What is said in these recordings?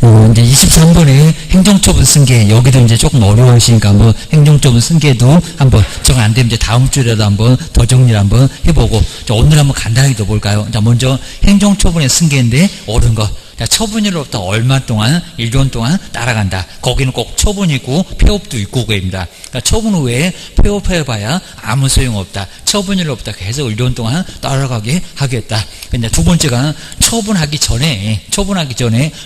그리고 이제 23번에 행정처분 승계, 여기도 이제 조금 어려워하시니까 한번 행정처분 승계도 한번 정 안 되면 이제 다음 주에라도 한번 더 정리를 한번 해보고, 자, 오늘 한번 간단하게 더 볼까요? 자, 먼저 행정처분의 승계인데 옳은 거. 자, 처분일로부터 얼마 동안, 1년 동안 따라간다. 거기는 꼭 처분이 있고 폐업도 있고 그입니다. 그러니까 처분 후에 폐업해봐야 아무 소용없다. 처분일로부터 계속 1년 동안 따라가게 하겠다. 근데 두 번째가 처분하기 전에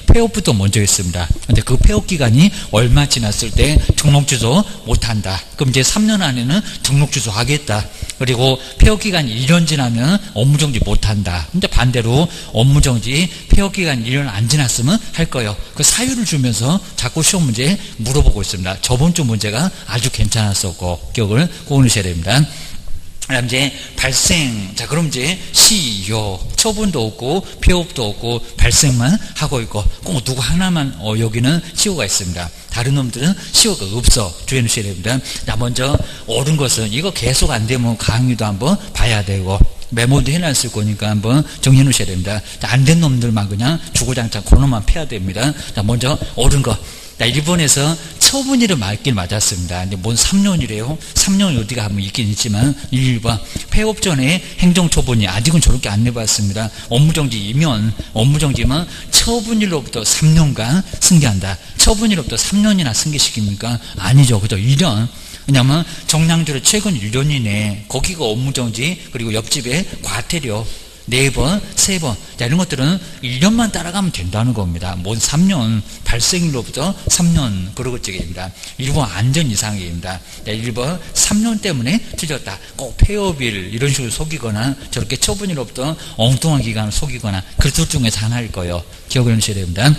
폐업부터 먼저 했습니다. 근데 그 폐업 기간이 얼마 지났을 때 등록 취소 못한다. 그럼 이제 3년 안에는 등록 취소 하겠다. 그리고 폐업 기간이 1년 지나면 업무 정지 못한다. 근데 반대로 업무 정지 폐업 기간 1년 안 지났으면 할 거예요. 그 사유를 주면서 자꾸 시험 문제 물어보고 있습니다. 저번 주 문제가 아주 괜찮았었고 기억을 꼭 넣으셔야 됩니다. 그다음 이제 발생. 자, 그럼 이제 시효, 처분도 없고 폐업도 없고 발생만 하고 있고 꼭 누구 하나만 여기는 시효가 있습니다. 다른 놈들은 시효가 없어. 주의해 주셔야 됩니다. 자, 먼저 옳은 것은 이거 계속 안 되면 강의도 한번 봐야 되고 메모도 해놨을 거니까 한번 정리해 놓으셔야 됩니다. 안 된 놈들만 그냥 주구장창 그놈만 패야 됩니다. 자, 먼저 옳은 거. 자, 일본에서 처분일은 맞긴 맞았습니다. 근데 뭔 3년이래요? 3년이 어디가 한번 있긴 있지만 1번 폐업 전에 행정처분이 아직은 저렇게 안 내봤습니다. 업무정지이면 업무정지면 처분일로부터 3년간 승계한다. 처분일로부터 3년이나 승계시킵니까? 아니죠. 그죠? 1년. 왜냐면 정량주를 최근 1년이네. 거기가 업무정지 그리고 옆집에 과태료 4번, 3번. 자, 이런 것들은 1년만 따라가면 된다는 겁니다. 뭔 3년, 발생일로부터 3년, 그러고쪽입니다. 1번 안전 이상입니다. 자, 1번 3년 때문에 틀렸다. 꼭 폐업일 이런 식으로 속이거나 저렇게 처분일로부터 엉뚱한 기간을 속이거나 그 둘 중에서 하나일 거예요. 기억을 해주셔야 됩니다.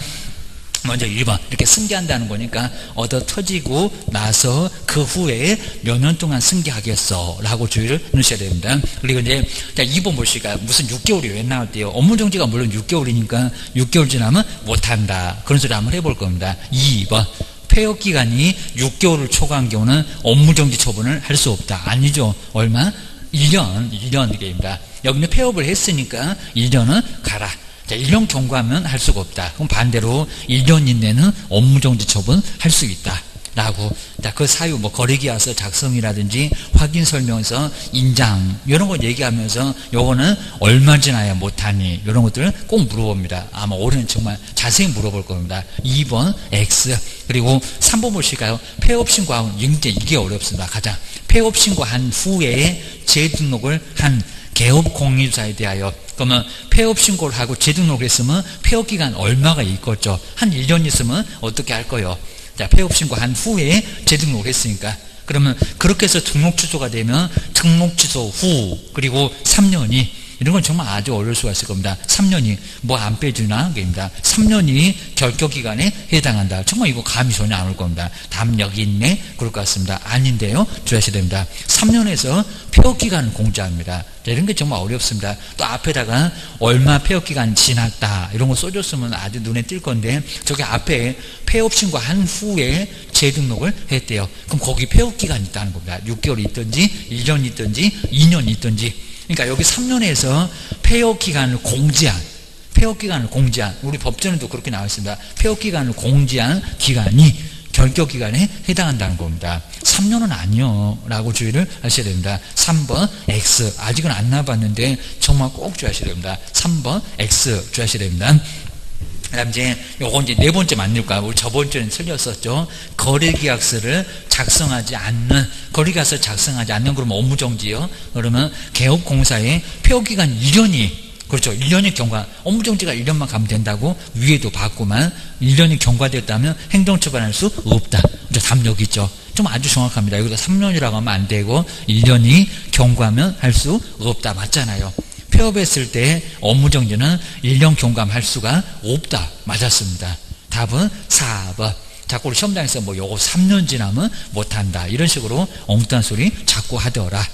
먼저 1번 이렇게 승계한다는 거니까 얻어 터지고 나서 그 후에 몇 년 동안 승계하겠어 라고 주의를 넣으셔야 됩니다. 그리고 이제 자 2번 보시니까 무슨 6개월이 왜 나왔대요. 업무정지가 물론 6개월이니까 6개월 지나면 못한다. 그런 소리 한번 해볼 겁니다. 2번 폐업 기간이 6개월을 초과한 경우는 업무정지 처분을 할 수 없다. 아니죠. 얼마? 1년 이게입니다. 여기는 폐업을 했으니까 1년은 가라. 자, 1년 경과하면 할 수가 없다. 그럼 반대로 1년 이내는 업무정지 처분 할 수 있다. 라고. 자, 그 사유, 거래계약서 작성이라든지 확인 설명서, 인장, 이런 거 얘기하면서 요거는 얼마 지나야 못하니, 이런 것들을 꼭 물어봅니다. 아마 올해는 정말 자세히 물어볼 겁니다. 2번, X. 그리고 3번 보실까요? 폐업 신고하고, 이게 어렵습니다. 가장. 폐업 신고한 후에 재등록을 한 개업 공인사에 대하여 그러면 폐업 신고를 하고 재등록을 했으면 폐업 기간 얼마가 있겠죠. 한 1년 있으면 어떻게 할 거예요? 자, 폐업 신고한 후에 재등록을 했으니까 그러면 그렇게 해서 등록 취소가 되면 등록 취소 후 그리고 3년이 이런 건 정말 아주 어려울 수가 있을 겁니다. 3년이 뭐 안 빼주나? 그입니다. 3년이 결격기간에 해당한다. 정말 이거 감이 전혀 안 올 겁니다. 다음 여기 있네? 그럴 것 같습니다. 아닌데요? 주의하셔야 됩니다. 3년에서 폐업기간을 공지합니다. 자, 이런 게 정말 어렵습니다. 또 앞에다가 얼마 폐업기간 지났다 이런 거 써줬으면 아주 눈에 띌 건데 저기 앞에 폐업 신고한 후에 재등록을 했대요. 그럼 거기 폐업기간이 있다는 겁니다. 6개월 있든지 1년 있든지 2년 있든지 그러니까 여기 3년에서 폐업기간을 공지한 우리 법전에도 그렇게 나와 있습니다. 폐업기간을 공지한 기간이 결격기간에 해당한다는 겁니다. 3년은 아니요 라고 주의를 하셔야 됩니다. 3번 X 아직은 안 나와봤는데 정말 꼭 주의하셔야 됩니다. 3번 X 주의하셔야 됩니다. 그 다음 이제 요건 이제 네 번째 맞을까요? 우리 저번 주에는 틀렸었죠. 거래계약서를 작성하지 않는 그러면 업무정지요. 그러면 개업공사의 폐업기간 1년이 그렇죠. 1년이 경과 업무정지가 1년만 가면 된다고 위에도 봤구만 1년이 경과됐다면 행정처분할 수 없다. 답 여기 있죠. 좀 아주 정확합니다. 여기서 3년이라고 하면 안 되고 1년이 경과하면 할 수 없다. 맞잖아요. 폐업했을 때 업무정지는 1년 경감할 수가 없다. 맞았습니다. 답은 4번. 자꾸 우리 시험장에서 요거 3년 지나면 못한다. 이런 식으로 엉뚱한 소리 자꾸 하더라.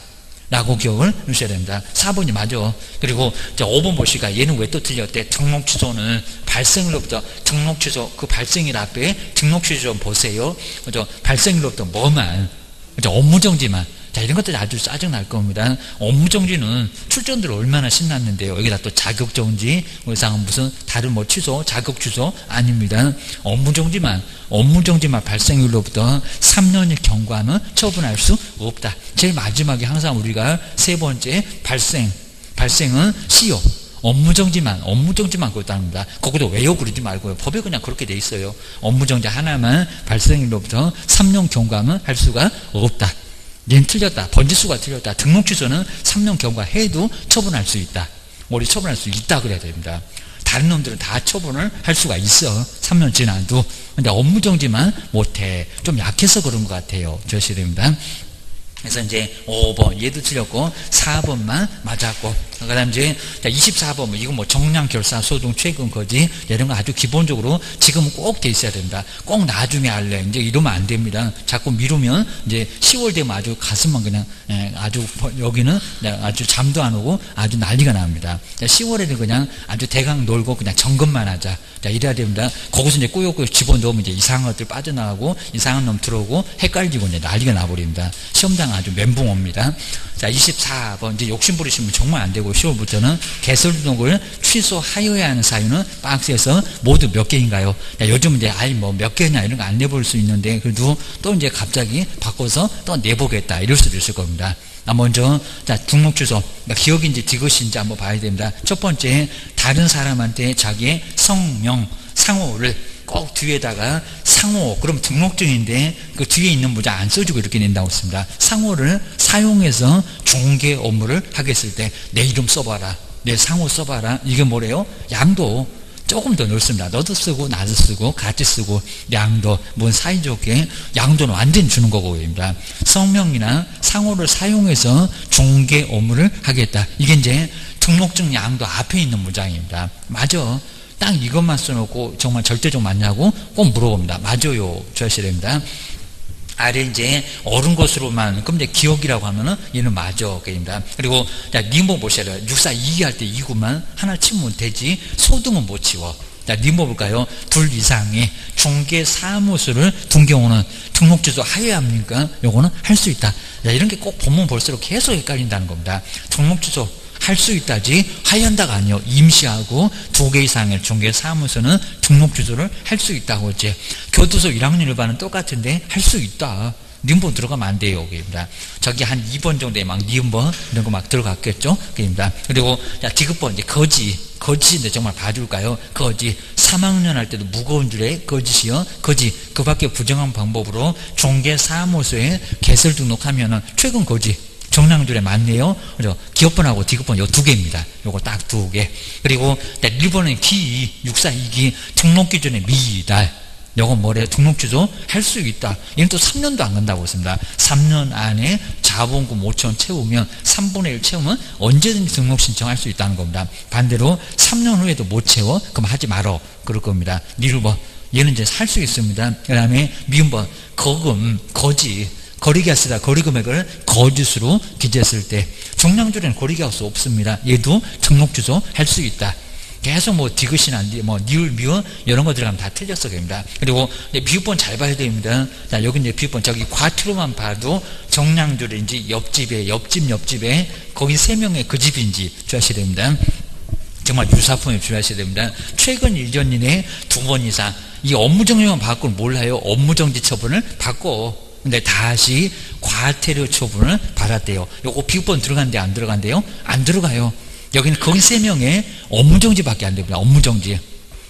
라고 기억을 하셔야 됩니다. 4번이 맞아. 그리고 5번 보시니까 얘는 왜 또 틀렸대? 등록 취소는 발생일로부터 등록 취소 그 발생일 앞에 등록 취소 좀 보세요. 그죠? 발생일로부터 뭐만 그죠? 업무정지만 자, 이런 것들이 아주 짜증날 겁니다. 업무정지는 출전들 얼마나 신났는데요. 여기다 또 자격정지, 뭐 이상은 무슨 다른 뭐 취소, 자격 취소 아닙니다. 업무정지만 발생일로부터 3년을 경과하면 처분할 수 없다. 제일 마지막에 항상 우리가 세 번째 발생은 시효. 업무정지만 그것도 합니다. 거기도 왜요 그러지 말고요. 법에 그냥 그렇게 돼 있어요. 업무정지 하나만 발생일로부터 3년 경과하면 할 수가 없다. 얘는 틀렸다. 번지수가 틀렸다. 등록 취소는 3년 경과해도 처분할 수 있다. 우리 처분할 수 있다 그래야 됩니다. 다른 놈들은 다 처분을 할 수가 있어. 3년 지나도. 근데 업무정지만 못해. 좀 약해서 그런 것 같아요. 저셔야 됩니다. 그래서 이제 5번 얘도 틀렸고 4번만 맞았고, 그 다음 이제 24번 이거 뭐 정량 결사 소동 최근 거지 이런 거 아주 기본적으로 지금은 꼭 돼 있어야 됩니다. 꼭 나중에 할래 이제 이러면 안 됩니다. 자꾸 미루면 이제 10월 되면 아주 가슴만 그냥 아주 여기는 아주 잠도 안 오고 아주 난리가 납니다. 10월에는 그냥 아주 대강 놀고 그냥 점검만 하자. 자, 이래야 됩니다. 거기서 이제 꾸역꾸역 집어넣으면 이제 이상한 것들 빠져나가고 이상한 놈 들어오고 헷갈리고 이제 난리가 나버립니다. 시험장 아주 멘붕 옵니다. 자, 24번 이제 욕심 부리시면 정말 안 되고 10월부터는 개설 등록을 취소하여야 하는 사유는 박스에서 모두 몇 개인가요? 야, 요즘 이제 뭐 몇 개냐 이런 거 안 내볼 수 있는데 그래도 또 이제 갑자기 바꿔서 또 내보겠다 이럴 수도 있을 겁니다. 먼저 자, 등록 취소 기억인지 디귿인지 한번 봐야 됩니다. 첫 번째, 다른 사람한테 자기의 성명 상호를 꼭 뒤에다가 상호, 그럼 등록증인데 그 뒤에 있는 문자 안 써주고 이렇게 낸다고 했습니다. 상호를 사용해서 중개 업무를 하겠을 때 내 이름 써봐라, 내 상호 써봐라. 이게 뭐래요? 양도 조금 더 넓습니다. 너도 쓰고 나도 쓰고 같이 쓰고 양도 뭔 사이좋게 양도는 완전히 주는 거고입니다. 성명이나 상호를 사용해서 중개 업무를 하겠다. 이게 이제 등록증 양도 앞에 있는 문장입니다. 맞아. 딱 이것만 써놓고 정말 절대적 맞냐고 꼭 물어봅니다. 맞아요. 저하셔야 됩니다. 아래 이제 옳은 것으로만, 그럼 이제 기억이라고 하면은 얘는 맞아. 그입니다. 그리고, 자, 니모 보셔야 돼요. 6사 2기 할 때 이구만 하나 치면 되지, 소등은 못 치워. 자, 니모 볼까요? 둘 이상의 중개 사무소를 둔 경우는 등록 취소 하여야 합니까? 요거는 할 수 있다. 자, 이런 게 꼭 보면 볼수록 계속 헷갈린다는 겁니다. 등록 취소 할 수 있다지 하얀다가 아니요. 임시하고 2개 이상의 중개사무소는 등록 취소를 할 수 있다고 했지. 교도소 1학년 일반은 똑같은데 할 수 있다. 니은번 들어가면 안 돼요. 여기입니다. 저기 한 2번 정도에 막 니은번 이런 거 막 들어갔겠죠. 여기입니다. 그리고 자, 디귿번 이제 거짓인데 정말 봐줄까요? 거짓 3학년 할 때도 무거운 줄에 거짓이요. 거짓 그 밖에 부정한 방법으로 중개사무소에 개설 등록하면은 최근 거짓 정량줄에 맞네요. 그죠? 기업번하고 디귿번 요 2개입니다. 요거 딱 2개. 그리고 1번은 기, 6사 2기 등록 기준에 미달. 요건 뭐래요? 등록 취소 할 수 있다. 얘는 또 3년도 안 간다고 했습니다. 3년 안에 자본금 5천 채우면 3분의 1 채우면 언제든지 등록 신청할 수 있다는 겁니다. 반대로 3년 후에도 못 채워? 그럼 하지 말어. 그럴 겁니다. 니르번 얘는 이제 할 수 있습니다. 그 다음에 미음번 거금, 거지. 거리계약서다. 거리금액을 거짓으로 기재했을 때 정량줄에는 거리계약서 없습니다. 얘도 등록 취소 할 수 있다. 계속 뭐 디귿이나 뭐 니을 미을 이런 거 들어가면 다 틀렸어 됩니다. 그리고 비읍번 잘 봐야 됩니다. 자, 여기 이제 비읍번 저기 과투로만 봐도 정량줄인지 옆집에 거기 3명의 그 집인지 주의하셔야 됩니다. 정말 유사품에 주의하셔야 됩니다. 최근 1년 이내에 2번 이상 이 업무정지만 받고 몰라요. 업무정지 처분을 받고 근데 다시 과태료 처분을 받았대요. 요거 비읍번 들어간대 안 들어간대요? 안 들어가요. 여기는 거기 3명의 업무정지밖에 안 됩니다. 업무정지.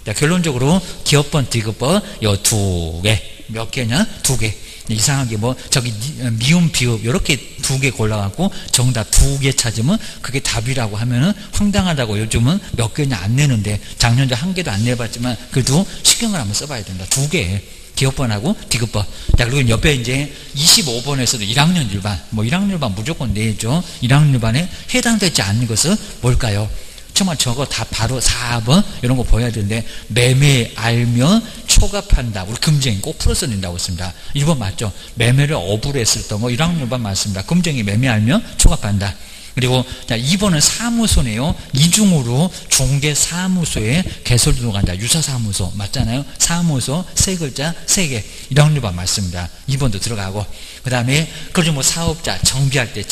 자, 결론적으로 기업번, 디귿번 요 2개. 몇 개냐? 2개. 이상하게 뭐 저기 미음, 비읍 이렇게 2개 골라갖고 정답 2개 찾으면 그게 답이라고 하면은 황당하다고 요즘은 몇 개냐 안 내는데 작년에 1개도 안 내봤지만 그래도 신경을 한번 써봐야 된다. 2개. 기업번하고 디귿번. 자, 그리고 옆에 이제 25번에서도 1학년 일반, 뭐 1학년 일반 무조건 내죠. 1학년 일반에 해당되지 않는 것은 뭘까요? 정말 저거 다 바로 4번 이런 거 보여야 되는데 매매 알면 초과한다. 우리 금쟁이 꼭 풀어서 낸다고 했습니다. 1번 맞죠? 매매를 업으로 했을 때 뭐 1학년 일반 맞습니다. 금쟁이 매매 알면 초과한다. 그리고 자 2번은 사무소네요. 이중으로 중개사무소에 개설 들어간다. 유사사무소 맞잖아요. 사무소 세 글자 세 개. 1학년 맞습니다. 2번도 들어가고 그 다음에 그러죠 뭐 사업자 정비할 때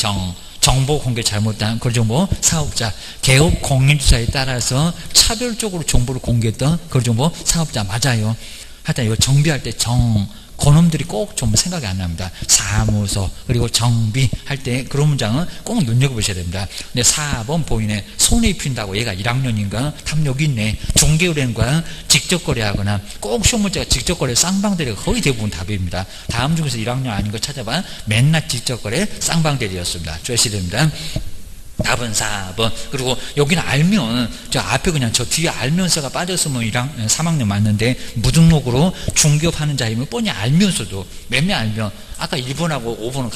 정보 공개 잘못한 그러죠 뭐 사업자 개업 공인주사에 따라서 차별적으로 정보를 공개했던 그러죠 뭐 사업자 맞아요. 하여튼 이거 정비할 때 그놈들이 꼭 좀 생각이 안 납니다. 사무소 그리고 정비할 때 그런 문장은 꼭 눈여겨보셔야 됩니다. 근데 4번 보이네. 손에 입힌다고 얘가 1학년인가 탐욕이 있네. 중개은행과 직접 거래하거나 꼭 시험 문제가 직접 거래 쌍방대리가 거의 대부분 답입니다. 다음 중에서 1학년 아닌 거 찾아봐. 맨날 직접 거래 쌍방대리였습니다. 주의하셔야 됩니다. 답은 4번. 그리고 여기는 알면 저 앞에 그냥 저 뒤에 알면서가 빠졌으면 3학년 맞는데 무등록으로 중개업하는 자이면 뻔히 알면서도 몇몇 알면 아까 1번하고 5번은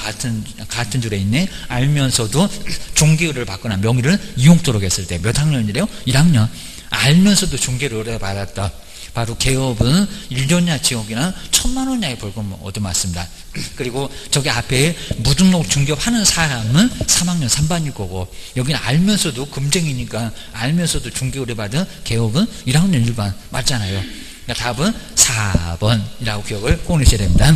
같은 줄에 있네. 알면서도 중개를 받거나 명의를 이용토록 했을 때 몇 학년이래요? 1학년. 알면서도 중개를 의뢰받았다. 바로 개업은 1년이나 징역이나 1,000만 원 이하의 벌금을 얻어맞습니다. 그리고 저기 앞에 무등록 중개업하는 사람은 3학년 3반일 거고 여기는 알면서도 금쟁이니까 알면서도 중개 의뢰받은 개업은 1학년 1반 맞잖아요. 그러니까 답은 4번이라고 기억을 꼭 내셔야 됩니다.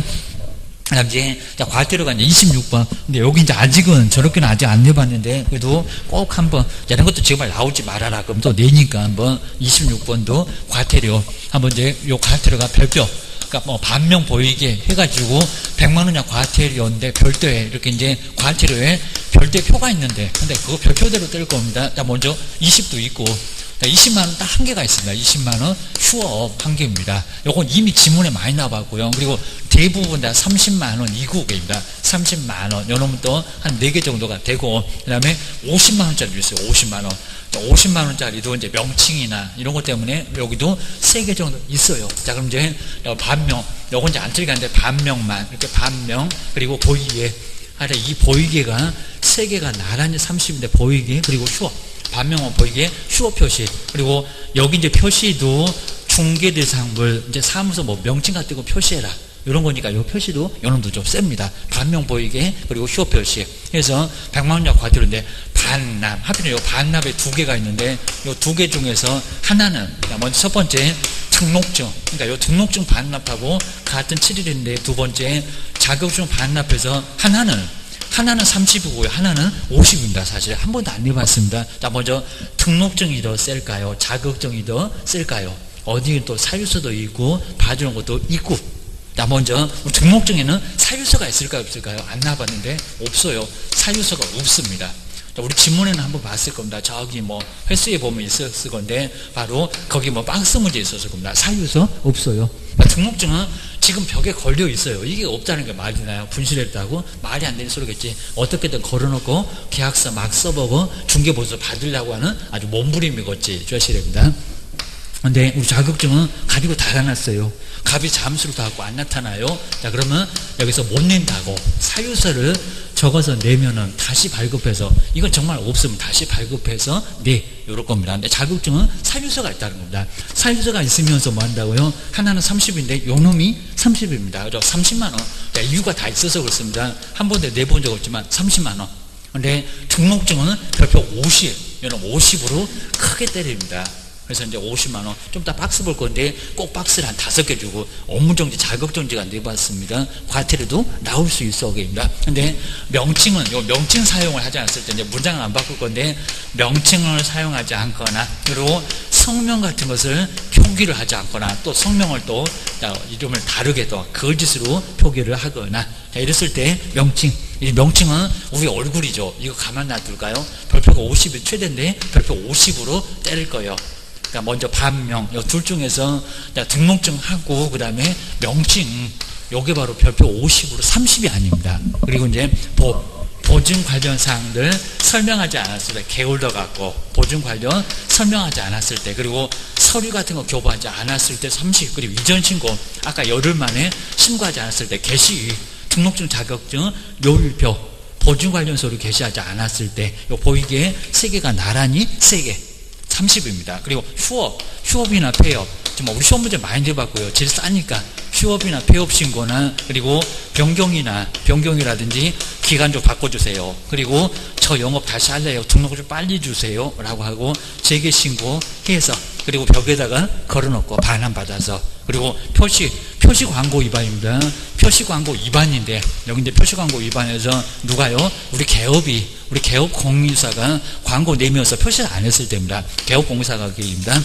그 다음 이제 과태료가 이제 26번. 근데 여기 이제 아직은 저렇게는 아직 안 내봤는데 그래도 꼭 한번 이런 것도 제발 나오지 말아라. 그럼 또 내니까 한번 26번도 과태료 한번 이제 요 과태료가 별표. 그러니까 뭐 반명 보이게 해가지고 100만 원이냐 과태료인데 별도에 이렇게 이제 과태료에 별도의 표가 있는데 근데 그거 별표대로 뗄 겁니다. 자 먼저 20도 있고 20만 원 딱 한 개가 있습니다. 20만 원 휴업 한 개입니다. 요건 이미 지문에 많이 나와봤고요. 그리고 대부분 다 30만 원 이구개입니다. 30만 원. 요놈은 또 한 4개 정도가 되고 그 다음에 50만 원짜리도 있어요. 50만 원. 50만 원짜리도 이제 명칭이나 이런 것 때문에 여기도 3개 정도 있어요. 자 그럼 이제 반명. 요건 이제 안 틀리겠는데 반명만 이렇게 반명 그리고 보이게. 하여튼 이 보이게가 3개가 나란히 30인데 보이게 그리고 휴업. 반명은 보이게 휴업 표시 그리고 여기 이제 표시도 중개 대상물 이제 사무소 뭐 명칭 같은 거 표시해라 이런 거니까 요 표시도 요놈도 좀 셉니다. 반명 보이게 그리고 휴업 표시 해서 100만 원이냐 과태료인데 반납 하필은 요 반납에 2개가 있는데 요 2개 중에서 하나는 먼저 첫 번째 등록증 그러니까 요 등록증 반납하고 같은 7일인데 두 번째 자격증 반납해서 하나는 30이고요. 하나는 50입니다. 사실 한 번도 안 내봤습니다. 자 먼저 등록증이 더 셀까요? 자격증이 더 셀까요? 어디 또 사유서도 있고 봐주는 것도 있고 자 먼저 등록증에는 사유서가 있을까요? 없을까요? 안 나봤는데 없어요. 사유서가 없습니다. 우리 지문에는 한번 봤을 겁니다. 저기 뭐 횟수에 보면 있었을 건데 바로 거기 뭐 박스 문제 있었을 겁니다. 사유서 없어요. 등록증은 지금 벽에 걸려 있어요. 이게 없다는 게 말이 나요. 분실했다고 말이 안 되는 소리겠지. 어떻게든 걸어놓고 계약서 막 써보고 중개보수 받으려고 하는 아주 몸부림이겠지. 주의하셔야 됩니다. 근데 우리 자격증은 가지고 다 놨어요. 갑이 잠수를 타고 안 나타나요. 자 그러면 여기서 못 낸다고 사유서를 적어서 내면은 다시 발급해서 이건 정말 없으면 다시 발급해서 요럴 겁니다. 근데 자격증은 사유서가 있다는 겁니다. 사유서가 있으면서 뭐 한다고요? 하나는 30인데 요놈이 30입니다. 그죠? 30만 원. 이유가 다 있어서 그렇습니다. 한 번도 내본 적 없지만 30만 원. 근데 등록증은 별표 50. 요놈 50으로 크게 때립니다. 그래서 이제 50만 원. 좀 이따 박스 볼 건데 꼭 박스를 한 5개 주고 업무정지, 자격정지가 내봤습니다. 과태료도 나올 수 있어. 입니다. 근데 명칭은, 요 명칭 사용을 하지 않았을 때 이제 문장을 안 바꿀 건데 명칭을 사용하지 않거나 그리고 성명 같은 것을 표기를 하지 않거나 또 성명을 또 이름을 다르게 또 거짓으로 표기를 하거나 자, 이랬을 때 명칭. 이 명칭은 우리 얼굴이죠. 이거 가만 놔둘까요? 별표가 50이 최대인데 별표 50으로 때릴 거예요. 그러니까 먼저 반명, 이 둘 중에서 등록증하고 그 다음에 명칭, 요게 바로 별표 50으로 30이 아닙니다. 그리고 이제 보증 관련 사항들 설명하지 않았을 때 게을러 갖고 보증 관련 설명하지 않았을 때 그리고 서류 같은 거 교부하지 않았을 때 30 그리고 이전 신고 아까 열흘 만에 신고하지 않았을 때 게시 등록증 자격증 요일표 보증 관련 서류 게시하지 않았을 때 요 보이게 3개가 나란히 3개 30입니다. 그리고 휴업이나 폐업. 정말 우리 시험 문제 많이 내봤고요. 제일 싸니까 휴업이나 폐업 신고나 그리고 변경이라든지 기간 좀 바꿔주세요. 그리고 저 영업 다시 할래요. 등록을 좀 빨리 주세요. 라고 하고 재개 신고해서 그리고 벽에다가 걸어놓고 반환받아서 그리고 표시 광고 위반입니다. 표시 광고 위반인데 여기 이제 표시 광고 위반해서 누가요? 우리 개업 공유사가 광고 내면서 표시를 안 했을 때입니다. 개업 공유사가 그입니다.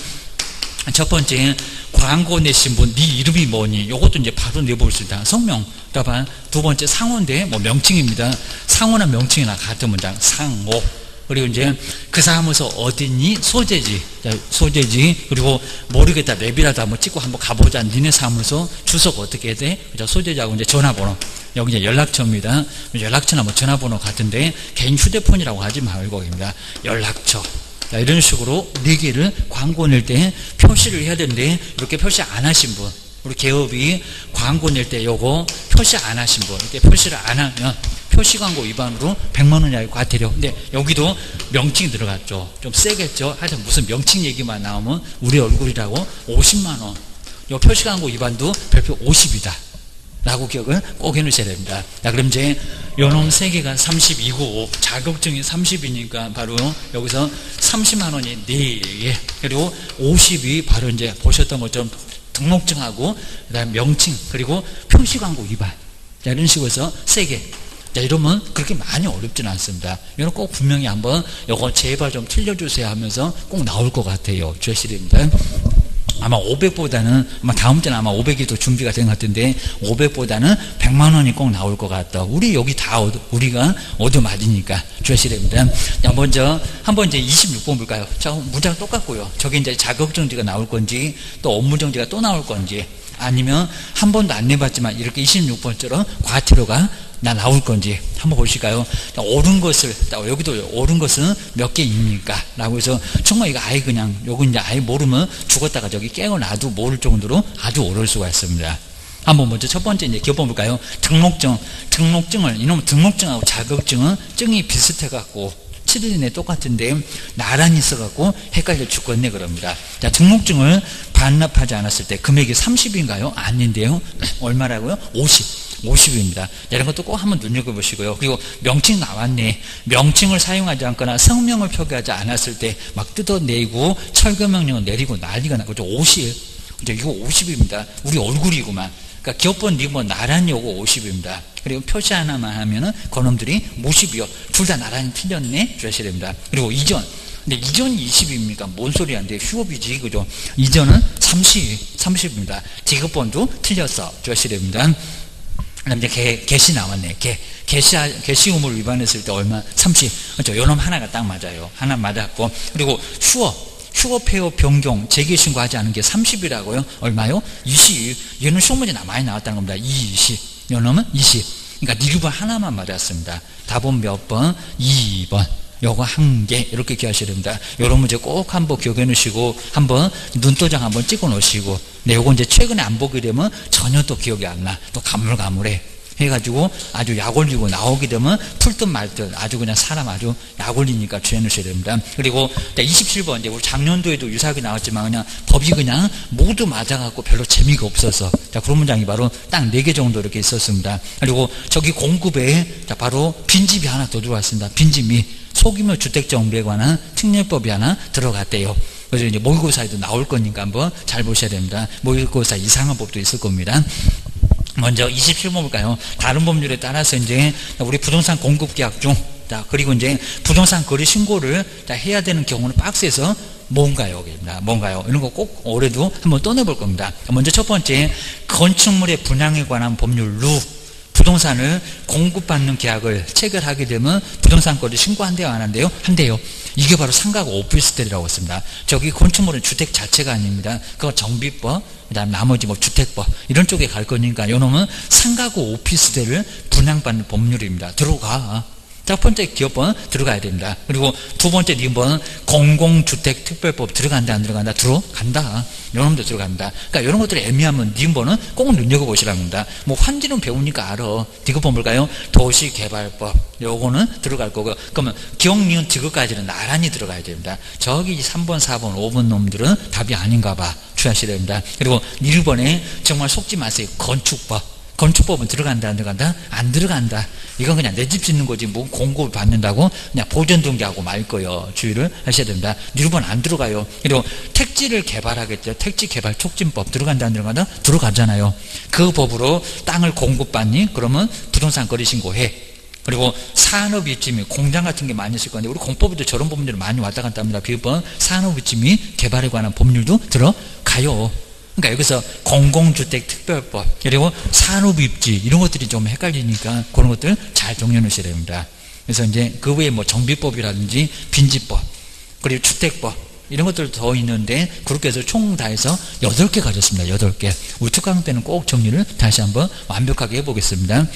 첫 번째 광고 내신 분, 네 이름이 뭐니? 요것도 이제 바로 내볼 수 있다. 성명. 그다음 두 번째 상호인데 뭐 명칭입니다. 상호나 명칭이나 같은 문장. 상호. 그리고 이제 그 사무소 어디니? 소재지. 그리고 모르겠다. 랩이라도 한번 찍고 한번 가보자. 니네 사무소 주소가 어떻게 해야 돼? 소재지하고 이제 전화번호. 여기 이제 연락처입니다. 연락처나 뭐 전화번호 같은데 개인 휴대폰이라고 하지 말고입니다. 연락처. 자, 이런 식으로 4개를 광고 낼 때 표시를 해야 되는데 이렇게 표시 안 하신 분, 우리 개업이 광고 낼 때 요거 표시 안 하신 분, 이렇게 표시를 안 하면 표시 광고 위반으로 100만 원 이하의 과태료. 근데 여기도 명칭이 들어갔죠. 좀 세겠죠. 하여튼 무슨 명칭 얘기만 나오면 우리 얼굴이라고 50만 원. 요 표시 광고 위반도 별표 50이다. 라고 기억을 꼭 해놓으셔야 됩니다. 자, 그럼 이제 요놈 3개가 32고 자격증이 30이니까 바로 여기서 30만 원이 4개 그리고 50이 바로 이제 보셨던 것처럼 등록증하고 그다음 명칭 그리고 표시광고 위반. 자, 이런 식으로 해서 3개. 자, 이러면 그렇게 많이 어렵지는 않습니다. 이건 꼭 분명히 한번 요거 제발 좀 틀려주세요 하면서 꼭 나올 것 같아요. 주시됩니다. 아마 500보다는 아마 다음 주는 아마 500이 또 준비가 된 것 같은데 500보다는 100만 원이 꼭 나올 것 같다. 우리 여기 다 우리가 얻어맞으니까 주시됩니다. 자, 먼저 한번 이제 26번 볼까요? 자, 문장 똑같고요. 저게 이제 자격정지가 나올 건지 또 업무정지가 또 나올 건지 아니면 한 번도 안 내봤지만 이렇게 26번처럼 과태료가 나올 건지 한번 보실까요? 옳은 것을, 여기도 옳은 것은 몇 개입니까? 라고 해서 정말 이거 아예 그냥, 요거 이제 아예 모르면 죽었다가 저기 깨어나도 모를 정도로 아주 옳을 수가 있습니다. 한번 먼저 첫 번째 이제 기업 볼까요? 등록증을, 이놈 등록증하고 자격증은 증이 비슷해갖고 7일 이내 똑같은데 나란히 있어갖고 헷갈려 죽겠네 그럽니다. 자, 등록증을 반납하지 않았을 때 금액이 30인가요? 아닌데요. 얼마라고요? 50입니다. 이런 것도 꼭 한번 눈여겨보시고요. 그리고 명칭 나왔네. 명칭을 사용하지 않거나 성명을 표기하지 않았을 때 막 뜯어내고 철거명령을 내리고 난리가 나고 50. 이거 50입니다. 우리 얼굴이구만. 그러니까 기업번 리본 나란히 오고 50입니다. 그리고 표시 하나만 하면은 그놈들이 50이요. 둘 다 나란히 틀렸네. 주셔야 됩니다. 그리고 이전. 근데 이전이 20입니까? 뭔 소리 안 돼? 휴업이지. 그죠? 이전은 30입니다. 지급번도 틀렸어. 주셔야 됩니다. 그다음 이제 개시 나왔네. 개시 의무를 위반했을 때 얼마? 30. 그렇죠. 요놈 하나가 딱 맞아요. 하나 맞았고. 그리고 휴업 폐업 변경 재개 신고하지 않은 게 30이라고요. 얼마요? 20. 얘는 시험문제 많이 나왔다는 겁니다. 20. 요놈은 20. 그러니까 니르번 하나만 맞았습니다. 답은 몇 번? 2번. 요거 1개 이렇게 기억하셔야 됩니다. 요런 문제 꼭 한번 기억해 놓으시고 한번 눈도장 한번 찍어 놓으시고 네, 요거 이제 최근에 안 보게 되면 전혀 또 기억이 안 나. 또 가물가물해. 해가지고 아주 약 올리고 나오게 되면 풀듯 말듯 아주 그냥 사람 아주 약 올리니까 주의해 놓으셔야 됩니다. 그리고 27번 이제 우리 작년도에도 유사하게 나왔지만 그냥 법이 그냥 모두 맞아갖고 별로 재미가 없어서 자, 그런 문장이 바로 딱 4개 정도 이렇게 있었습니다. 그리고 저기 공급에 자, 바로 빈집이 하나 더 들어왔습니다. 빈집이 소규모 주택정비에 관한 특례법이 하나 들어갔대요. 그래서 이제 모의고사에도 나올 거니까 한번 잘 보셔야 됩니다. 모의고사 이상한 법도 있을 겁니다. 먼저 27번 볼까요? 다른 법률에 따라서 이제 우리 부동산 공급 계약 중, 자, 그리고 이제 부동산 거래 신고를 해야 되는 경우는 박스에서 뭔가요? 뭔가요? 이런 거 꼭 올해도 한번 떠내볼 겁니다. 먼저 첫 번째, 건축물의 분양에 관한 법률 루. 부동산을 공급받는 계약을 체결하게 되면 부동산 거래 신고한대요, 안 한대요? 한대요. 이게 바로 상가고 오피스텔이라고 했습니다. 저기 건축물은 주택 자체가 아닙니다. 그거 정비법, 그다음 나머지 뭐 주택법 이런 쪽에 갈 거니까 요놈은 상가고 오피스텔을 분양받는 법률입니다. 들어가. 첫 번째 기업번 들어가야 됩니다. 그리고 두 번째 니번 공공주택특별법 들어간다 안 들어간다? 들어간다. 요놈도 들어간다. 그러니까 이런 것들이 애매하면 니번은 꼭 눈여겨보시랍니다. 뭐 환지는 배우니까 알아. 디귿번 볼까요? 도시개발법 요거는 들어갈 거고 그러면 기억니은 디귿까지는 나란히 들어가야 됩니다. 저기 3번 4번 5번 놈들은 답이 아닌가 봐. 주의하셔야 됩니다. 그리고 1번에 정말 속지 마세요. 건축법 건축법은 들어간다 안 들어간다? 안 들어간다. 이건 그냥 내 집 짓는 거지 뭐 공급을 받는다고 그냥 보전등기하고 말 거예요. 주의를 하셔야 됩니다. 일본 안 들어가요. 그리고 택지를 개발하겠죠. 택지 개발 촉진법 들어간다 안 들어간다? 들어가잖아요. 그 법으로 땅을 공급받니? 그러면 부동산 거래 신고해. 그리고 산업 입지 및 공장 같은 게 많이 있을 건데 우리 공법에도 저런 법률이 많이 왔다 갔다 합니다. 비법 산업 입지 및 개발에 관한 법률도 들어가요. 그러니까 여기서 공공주택 특별법 그리고 산업 입지 이런 것들이 좀 헷갈리니까 그런 것들 잘 정리해 놓으셔야 됩니다. 그래서 이제 그 외에 뭐 정비법이라든지 빈집법 그리고 주택법 이런 것들 더 있는데 그렇게 해서 총 다 해서 8개 가졌습니다. 8개. 우리 특강 때는 꼭 정리를 다시 한번 완벽하게 해보겠습니다.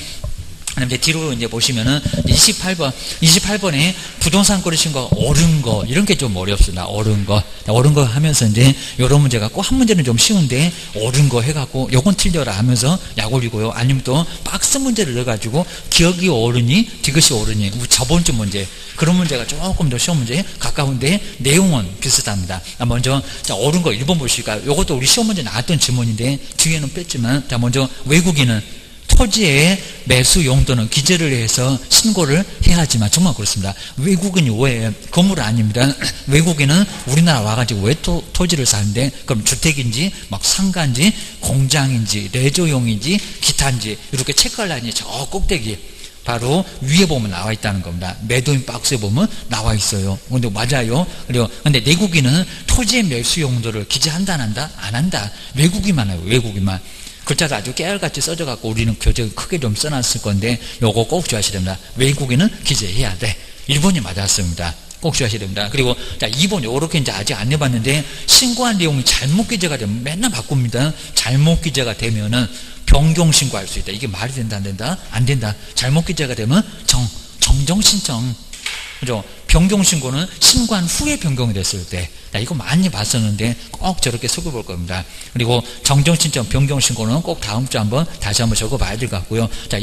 그다음에 이제 뒤로 이제 보시면은 28번에 부동산 거래 신고 옳은 거 이런 게 좀 어렵습니다. 옳은 거 하면서 이제 이런 문제 갖고 한 문제는 좀 쉬운데 옳은 거 해갖고 요건 틀려라 하면서 약 올리고요. 아니면 또 박스 문제를 넣어가지고 기억이 옳으니 디귿이 옳으니 저번 주 문제 그런 문제가 조금 더 쉬운 문제에 가까운데 내용은 비슷합니다. 먼저 자 옳은 거 1번 보실까요? 요것도 우리 시험 문제 나왔던 질문인데 뒤에는 뺐지만 자 먼저 외국인은 토지의 매수 용도는 기재를 해서 신고를 해야 하지만 정말 그렇습니다. 외국인이 왜 건물 아닙니다. 외국인은 우리나라 와가지고 왜 토지를 사는데 그럼 주택인지 막 상가인지 공장인지 레저용인지 기타인지 이렇게 체크라인이 저 꼭대기 바로 위에 보면 나와 있다는 겁니다. 매도인 박스에 보면 나와 있어요. 근데 맞아요. 그리고 근데 내국인은 토지의 매수 용도를 기재한다 안 한다? 안 한다. 외국인만 해요. 외국인만. 글자도 아주 깨알같이 써져갖고 우리는 교재 크게 좀 써놨을 건데 요거 꼭 주의하셔야 됩니다. 외국인은 기재해야 돼. 1번이 맞았습니다. 꼭 주의하셔야 됩니다. 그리고 자 2번 요렇게 이제 아직 안 해봤는데 신고한 내용이 잘못 기재가 되면 맨날 바꿉니다. 잘못 기재가 되면은 변경 신고할 수 있다. 이게 말이 된다 안 된다? 안 된다. 잘못 기재가 되면 정정 신청. 그죠? 변경 신고는 신고한 후에 변경이 됐을 때. 자, 이거 많이 봤었는데 꼭 저렇게 적어볼 겁니다. 그리고 정정 신청, 변경 신고는 꼭 다음 주 한번 다시 한번 적어봐야 될 것 같고요. 자,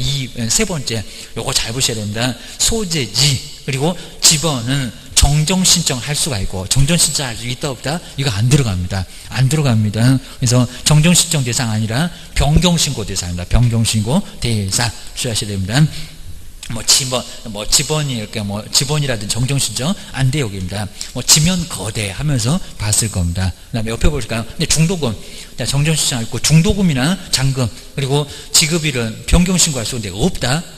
세 번째, 요거 잘 보셔야 됩니다. 소재지, 그리고 집원은 정정 신청할 수가 있고, 정정 신청할 수 있다 없다? 이거 안 들어갑니다. 안 들어갑니다. 그래서 정정 신청 대상 아니라 변경 신고 대상입니다. 변경 신고 대상 주의하셔야 됩니다. 집원이 이렇게 집원이라든지 정정신청 안 돼 여기입니다. 지면 거대 하면서 봤을 겁니다. 그 다음에 옆에 보실까요? 근데 중도금, 정정신청 있고 중도금이나 잔금, 그리고 지급일은 변경신고할 수 있는데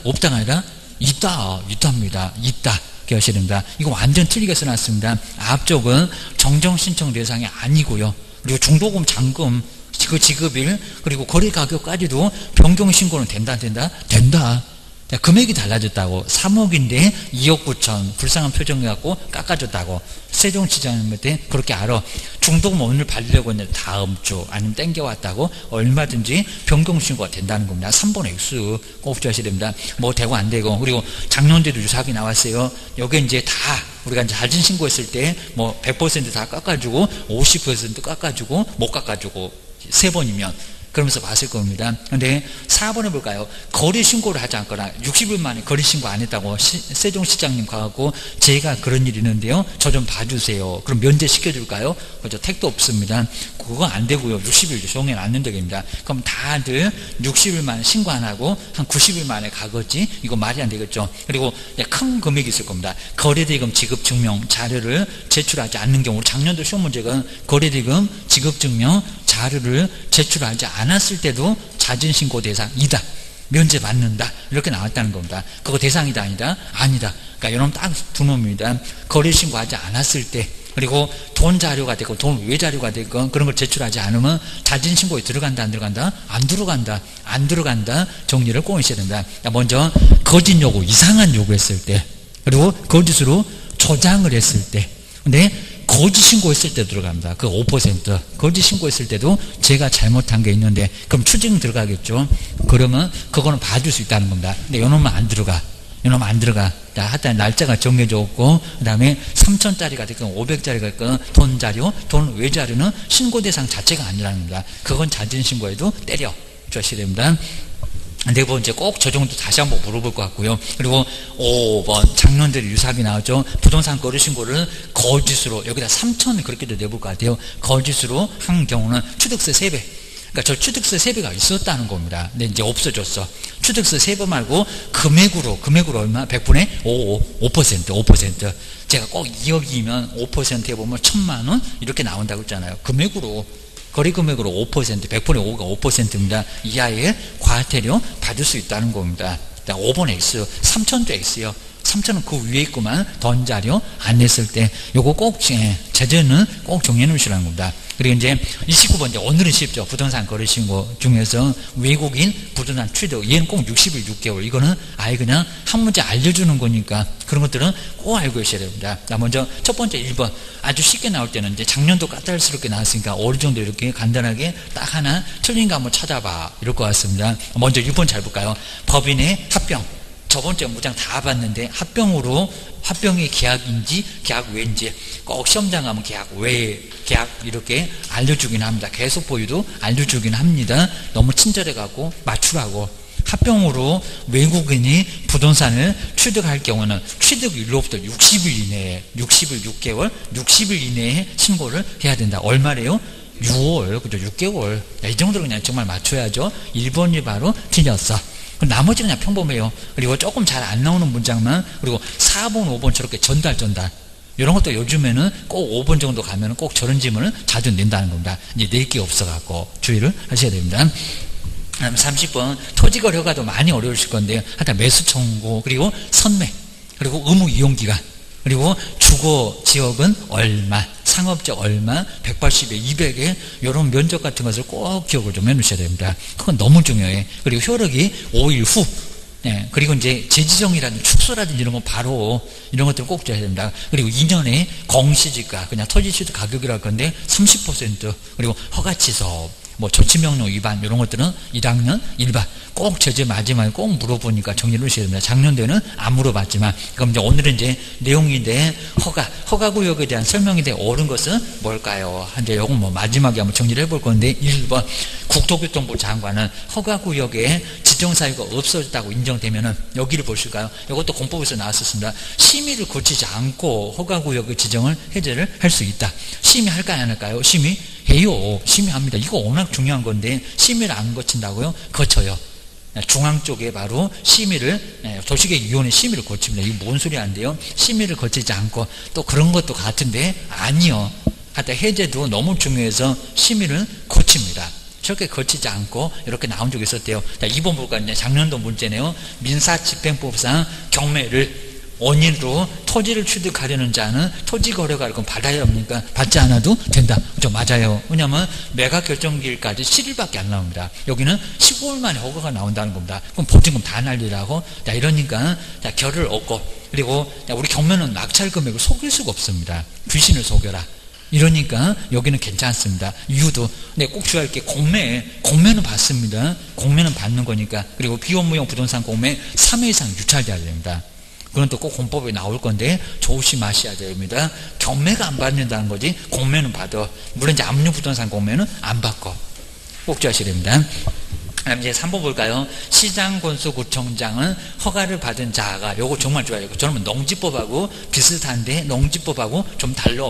없다가 아니라 있답니다. 있다. 기억하셔야 됩니다. 이거 완전 틀리게 써놨습니다. 앞쪽은 정정신청 대상이 아니고요. 그리고 중도금, 잔금, 그 지급일, 그리고 거래 가격까지도 변경신고는 된다. 자, 금액이 달라졌다고 3억인데 2억 9천 불쌍한 표정 갖고 깎아줬다고 세종시장님 때 그렇게 알아. 중도금 오늘 받으려고 했는데 다음 주 아니면 땡겨왔다고 얼마든지 변경신고가 된다는 겁니다. 3번 X 꼭 주셔야 됩니다. 뭐 되고 안 되고. 그리고 작년에도 유사하게 나왔어요. 여기 이제 다 우리가 이제 자진 신고했을 때 뭐 100% 다 깎아주고 50% 깎아주고 못 깎아주고 3번이면 그러면서 봤을 겁니다. 근데 4번에 볼까요? 거래 신고를 하지 않거나 60일 만에 거래 신고 안 했다고 세종시장님 가고 제가 그런 일이 있는데요. 저 좀 봐주세요. 그럼 면제시켜줄까요? 그죠? 택도 없습니다. 그거 안 되고요. 60일 종행 안 된다입니다. 그럼 다들 60일 만에 신고 안 하고 한 90일 만에 가겠지? 이거 말이 안 되겠죠. 그리고 큰 금액이 있을 겁니다. 거래대금 지급증명 자료를 제출하지 않는 경우 작년도 시험 문제가 거래대금 지급증명 자료를 제출하지 않았을 때도 자진신고 대상이다. 면제받는다. 이렇게 나왔다는 겁니다. 그거 대상이다 아니다. 그러니까 이놈 딱 두 놈입니다. 거래신고하지 않았을 때 그리고 돈 자료가 되고 돈 외 자료가 되고 그런 걸 제출하지 않으면 자진신고에 들어간다 안 들어간다? 안 들어간다. 정리를 꼭 하셔야 된다. 먼저 거짓 요구, 이상한 요구했을 때 그리고 거짓으로 조장을 했을 때 근데 거짓 신고했을 때 들어갑니다. 그 5% 거짓 신고했을 때도 제가 잘못한 게 있는데 그럼 추징 들어가겠죠. 그러면 그거는 봐줄 수 있다는 겁니다. 근데 요놈은 안 들어가. 자, 하여튼 날짜가 정해져 있고 그 다음에 3,000짜리가 됐건 500짜리가 됐건 돈 자료, 돈 외 자료는 신고 대상 자체가 아니라는 겁니다. 그건 자진 신고해도 때려 주셔야 됩니다. 네 번째 꼭 저 정도 다시 한번 물어볼 것 같고요. 그리고 5번 작년대로 유사하게 나왔죠. 부동산 거래 신고를 거짓으로 여기다 3,000 그렇게도 내볼 것 같아요. 거짓으로 한 경우는 취득세 3배 그러니까 저 취득세 세배가 있었다는 겁니다. 근데 이제 없어졌어. 취득세 세배 말고 금액으로 얼마? 100분의 5%. 제가 꼭 2억이면 5% 해보면 1,000만 원 이렇게 나온다고 했잖아요. 금액으로, 거래금액으로 5%, 100분의 5가 5%입니다. 이하의 과태료 받을 수 있다는 겁니다. 5번 X, 3천도 X요. 3천은 그 위에 있구만. 던자료 안 냈을 때 요거 꼭 제재는 꼭 정해 놓으시라는 겁니다. 그리고 이제 29번 이제 오늘은 쉽죠. 부동산 거래신고 중에서 외국인 부동산 취득 얘는 꼭 60일 6개월 이거는 아예 그냥 한 문제 알려주는 거니까 그런 것들은 꼭 알고 계셔야 됩니다. 자, 먼저 첫 번째 1번 아주 쉽게 나올 때는 이제 작년도 까탈스럽게 나왔으니까 어느 정도 이렇게 간단하게 딱 하나 틀린 거 한번 찾아봐 이럴 것 같습니다. 먼저 1번 잘 볼까요? 법인의 합병. 저번주에 문장 다 봤는데 합병이 계약인지 계약 외인지 꼭 시험장 가면 계약 외 계약 이렇게 알려주긴 합니다. 계속 보유도 알려주긴 합니다. 너무 친절해갖고 맞추라고. 합병으로 외국인이 부동산을 취득할 경우는 취득일로부터 60일 이내에 60일 6개월 60일 이내에 신고를 해야 된다. 얼마래요? 6월 그죠? 6개월. 이 정도로 그냥 정말 맞춰야죠. 1번이 바로 틀렸어. 나머지는 그냥 평범해요. 그리고 조금 잘 안 나오는 문장만, 그리고 4번, 5번 저렇게 전달. 이런 것도 요즘에는 꼭 5번 정도 가면 꼭 저런 질문을 자주 낸다는 겁니다. 이제 낼 게 없어갖고 주의를 하셔야 됩니다. 30번 토지거래 허가도 많이 어려우실 건데요. 하여튼 매수 청구, 그리고 선매, 그리고 의무 이용 기간, 그리고 주거 지역은 얼마, 상업적 얼마, 180에 200에 이런 면적 같은 것을 꼭 기억을 좀 해놓으셔야 됩니다. 그건 너무 중요해. 그리고 효력이 5일 후. 네, 그리고 이제 재지정이라든지 축소라든지 이런 거 바로 이런 것들을 꼭 줘야 됩니다. 그리고 2년에 공시지가 그냥 토지 취득 가격이라 할 건데 30% 그리고 허가 취소 뭐 조치명령 위반 이런 것들은 1학년 1반 꼭 제재 마지막에 꼭 물어보니까 정리를 하셔야 됩니다. 작년도에는 안 물어봤지만 그럼 이제 오늘은 이제 내용인데 허가구역에 대한 설명인데 옳은 것은 뭘까요? 이제 요건 뭐 마지막에 한번 정리를 해볼 건데 1번 국토교통부 장관은 허가구역에 지정사유가 없어졌다고 인정되면은 여기를 보실까요? 이것도 공법에서 나왔었습니다. 심의를 거치지 않고 허가구역의 지정을 해제를 할 수 있다. 심의할까요? 안 할까요? 해요. 심의합니다. 이거 워낙 중요한 건데 심의를 안 거친다고요? 거쳐요. 중앙 쪽에 바로 심의를 도시계획위원회 심의를 거칩니다. 이거 뭔 소리 안 돼요? 심의를 거치지 않고 또 그런 것도 같은데 아니요. 하여튼 해제도 너무 중요해서 심의를 거칩니다. 저렇게 거치지 않고 이렇게 나온 적이 있었대요. 자, 2번 볼까요? 작년도 문제네요. 민사집행법상 경매를 원인으로 토지를 취득하려는 자는 토지거래가 그럼 받아야 합니까? 받지 않아도 된다. 그죠? 맞아요. 왜냐하면 매각 결정기일까지 7일밖에 안 나옵니다. 여기는 15일 만에 허가가 나온다는 겁니다. 그럼 보증금 다 날리라고? 자, 이러니까 자, 결을 얻고 그리고 우리 경매는 낙찰 금액을 속일 수가 없습니다. 귀신을 속여라. 이러니까 여기는 괜찮습니다. 이유도 네, 꼭 주의할 게 공매는 받습니다. 공매는 받는 거니까. 그리고 비용무용 부동산 공매 3회 이상 유찰돼야 됩니다. 그건 또 꼭 공법에 나올 건데 조심하셔야 됩니다. 경매가 안 받는다는 거지 공매는 받아. 물론 이제 압류부동산 공매는 안 받고 꼭 주의하셔야 됩니다. 그다음 이제 3번 볼까요? 시장군수구청장은 허가를 받은 자가 요거 정말 좋아요. 저는 농지법하고 비슷한데 농지법하고 좀 달라.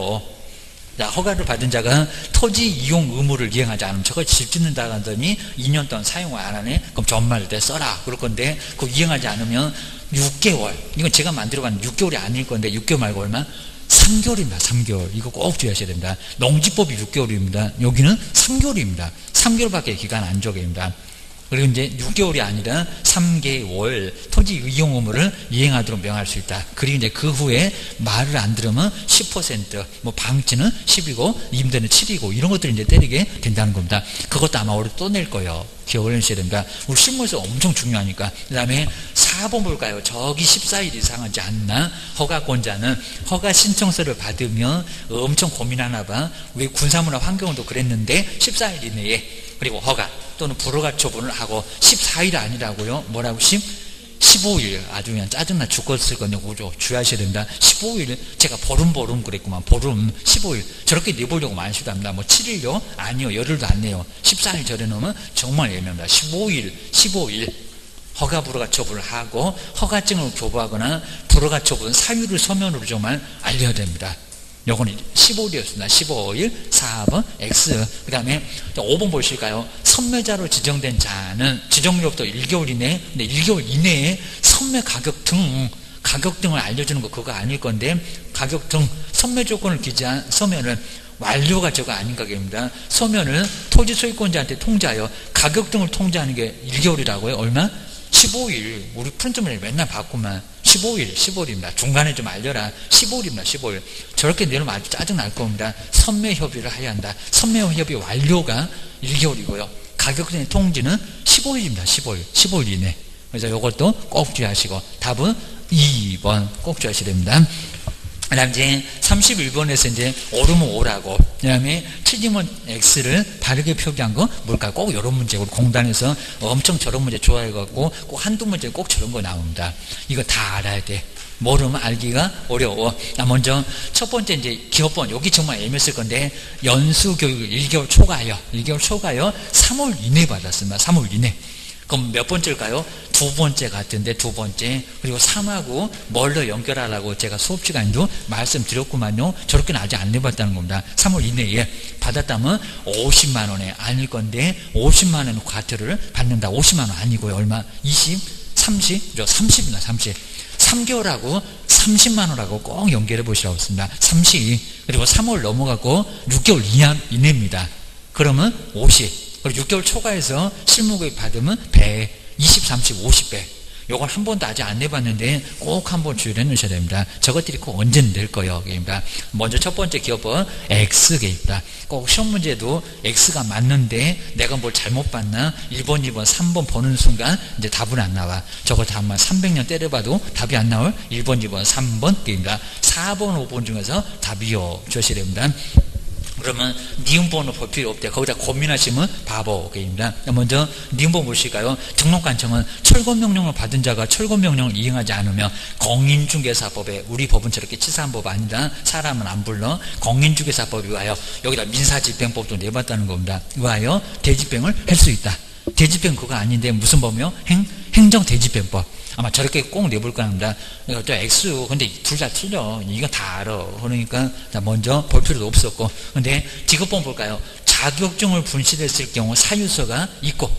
자, 허가를 받은 자가 토지 이용 의무를 이행하지 않으면 저걸 집 짓는다 하더니 2년 동안 사용을 안 하네? 그럼 전말 때 써라. 그럴 건데 그거 이행하지 않으면 6개월. 이건 제가 만들어간 6개월이 아닐 건데 6개월 말고 얼마? 3개월입니다. 3개월. 이거 꼭 주의하셔야 됩니다. 농지법이 6개월입니다. 여기는 3개월입니다. 3개월밖에 기간 안 적용입니다. 그리고 이제 6개월이 아니라 3개월 토지 이용 의무를 이행하도록 명할 수 있다. 그리고 이제 그 후에 말을 안 들으면 10%, 뭐 방치는 10이고 임대는 7이고 이런 것들을 이제 때리게 된다는 겁니다. 그것도 아마 올해 또 낼 거예요. 기억을 해주셔야 됩니다. 우리 신문에서 엄청 중요하니까. 그 다음에 4번 볼까요? 저기 14일 이상하지 않나? 허가권자는 허가 신청서를 받으면 엄청 고민하나 봐. 왜 군사문화 환경도 그랬는데 14일 이내에 그리고 허가 또는 불허가 처분을 하고 14일 아니라고요. 뭐라고? 15일. 아주 그냥 짜증나 죽었을 건데 그죠? 주의하셔야 됩니다. 15일. 제가 보름 그랬구만. 보름 15일. 저렇게 내보려고 많이 시도합니다. 뭐 7일요? 아니요. 열흘도 안 내요. 14일 전에 놓으면 정말 예매합니다. 15일. 허가 불허가 처분을 하고 허가증을 교부하거나 불허가 처분 사유를 서면으로 정말 알려야 됩니다. 요거는 15일이었습니다. 15일 4번 X. 그 다음에 5번 보실까요? 선매자로 지정된 자는 지정일로부터 1개월 이내, 근데 1개월 이내에 선매 가격 등을 알려주는 거 그거 아닐 건데, 가격 등 선매 조건을 기재한 서면은 완료가 저거 아닌가 입니다. 서면을 토지 소유권자한테 통지하여 가격 등을 통지하는 게 1개월이라고요. 얼마? 15일. 우리 프린트맨이 맨날 봤구만. 15일입니다. 중간에 좀 알려라. 15일입니다. 15일. 저렇게 내놓으면 아주 짜증날 겁니다. 선매 협의를 해야 한다. 선매 협의 완료가 1개월이고요. 가격 등의 통지는 15일입니다. 15일 이내. 그래서 이것도 꼭 주의하시고, 답은 2번 꼭 주의하셔야 됩니다. 그 다음 이제 31번에서 이제 옳으면 O라고, 그 다음에 틀리면 X를 바르게 표기한 거 뭘까? 꼭 이런 문제, 우리 공단에서 엄청 저런 문제 좋아해갖고 꼭 한두 문제 꼭 저런 거 나옵니다. 이거 다 알아야 돼. 모르면 알기가 어려워. 먼저 첫 번째 이제 기업번, 여기 정말 애매했을 건데, 연수교육 1개월 초과요. 1개월 초과요. 3월 이내 받았습니다. 3월 이내. 그럼 몇 번째일까요? 두 번째 같은데, 두 번째. 그리고 3하고 뭘로 연결하라고 제가 수업 시간에도 말씀드렸구만요. 저렇게는 아직 안 내봤다는 겁니다. 3월 이내에 받았다면 50만 원에 아닐 건데, 50만 원 과태료를 받는다. 50만 원 아니고요. 얼마? 20, 30, 30입니다. 30. 3개월하고 30만 원하고 꼭 연결해 보시라고 했습니다. 30. 그리고 3월 넘어가고 6개월 이내입니다. 그러면 50. 그리고 6개월 초과해서 실무급여 받으면 100, 20, 30, 50배. 요걸 한 번도 아직 안 내봤는데 꼭 한번 주의를 해놓으셔야 됩니다. 저것들이 꼭 언제는 낼 거예요. 먼저 첫 번째 기업은 X입니다. 꼭 시험 문제도 X가 맞는데 내가 뭘 잘못 봤나? 1번, 2번, 3번 보는 순간 이제 답은 안 나와. 저거 다만 300년 때려봐도 답이 안 나올 1번, 2번, 3번 게임입니다. 4번, 5번 중에서 답이요. 주셔야 됩니다. 그러면 니은번호 볼 필요 없대. 거기다 고민하시면 바보 게임입니다. 먼저 니은번 보실까요? 등록관청은 철거명령을 받은 자가 철거명령을 이행하지 않으면 공인중개사법에, 우리 법은 저렇게 치사한 법 아니다. 사람은 안 불러. 공인중개사법에 의하여, 여기다 민사집행법도 내봤다는 겁니다. 의하여 대집행을 할 수 있다. 대집행 그거 아닌데 무슨 법이요? 행정대집행법. 아마 저렇게 꼭 내볼 겁니다. 또 X, 근데 둘 다 틀려. 이거 다 알아. 그러니까 먼저 볼 필요도 없었고. 근데 직업번 볼까요? 자격증을 분실했을 경우 사유서가 있고,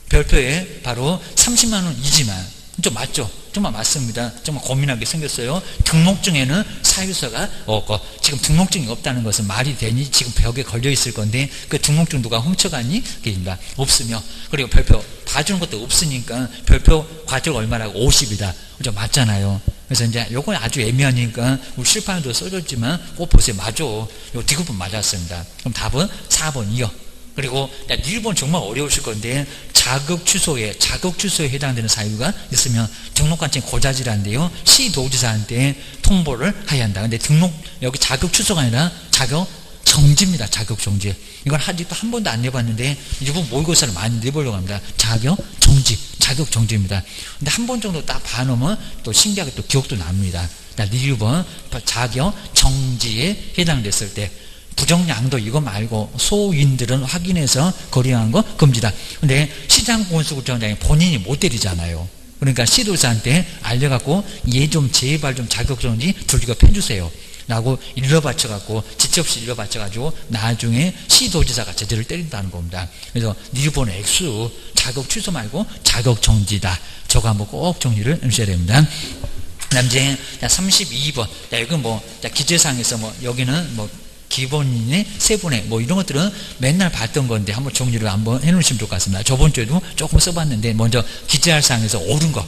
별표에 바로 30만 원이지만, 좀 맞죠? 정말 맞습니다. 정말 고민하게 생겼어요. 등록증에는 사유서가 없고, 지금 등록증이 없다는 것은 말이 되니? 지금 벽에 걸려 있을 건데, 그 등록증 누가 훔쳐갔니? 그입니다. 없으며. 그리고 별표 봐주는 것도 없으니까, 별표 과태료가 얼마라고? 50이다. 그죠? 맞잖아요. 그래서 이제 요건 아주 애매하니까, 우리 실판에도 써줬지만, 꼭 보세요. 맞아. 요 디귿분 맞았습니다. 그럼 답은 4번이요. 그리고 1번 정말 어려우실 건데, 자격 취소에 해당되는 사유가 있으면 등록관청이 고자질한데요. 시도지사한테 통보를 해야 한다. 근데 여기 자격 취소가 아니라 자격 정지입니다. 자격 정지. 이걸 아직도 한 번도 안 내봤는데, 이번 모의고사를 많이 내보려고 합니다. 자격 정지입니다. 근데 한 번 정도 딱 봐놓으면 또 신기하게 또 기억도 납니다. 1번 자격 정지에 해당됐을 때, 부정양도 이거 말고 소인들은 확인해서 거래하는 거 금지다. 근데 시장군수구청장이 본인이 못 때리잖아요. 그러니까 시도사한테 알려갖고 얘 좀 제발 좀 자격정지 둘기업 해주세요 라고 일러바쳐갖고, 지체 없이 일러바쳐가지고 나중에 시도지사가 제재를 때린다는 겁니다. 그래서 니르본 X, 자격 취소 말고 자격 정지다. 저거 한번 꼭 정리를 해주셔야 됩니다. 그 다음 이제 32번. 이건 기재상에서 여기는 기본인의 세분의 이런 것들은 맨날 봤던 건데 한번 정리를 한번 해놓으시면 좋을 것 같습니다. 저번 주에도 조금 써봤는데, 먼저 기재할 사항에서 옳은 거.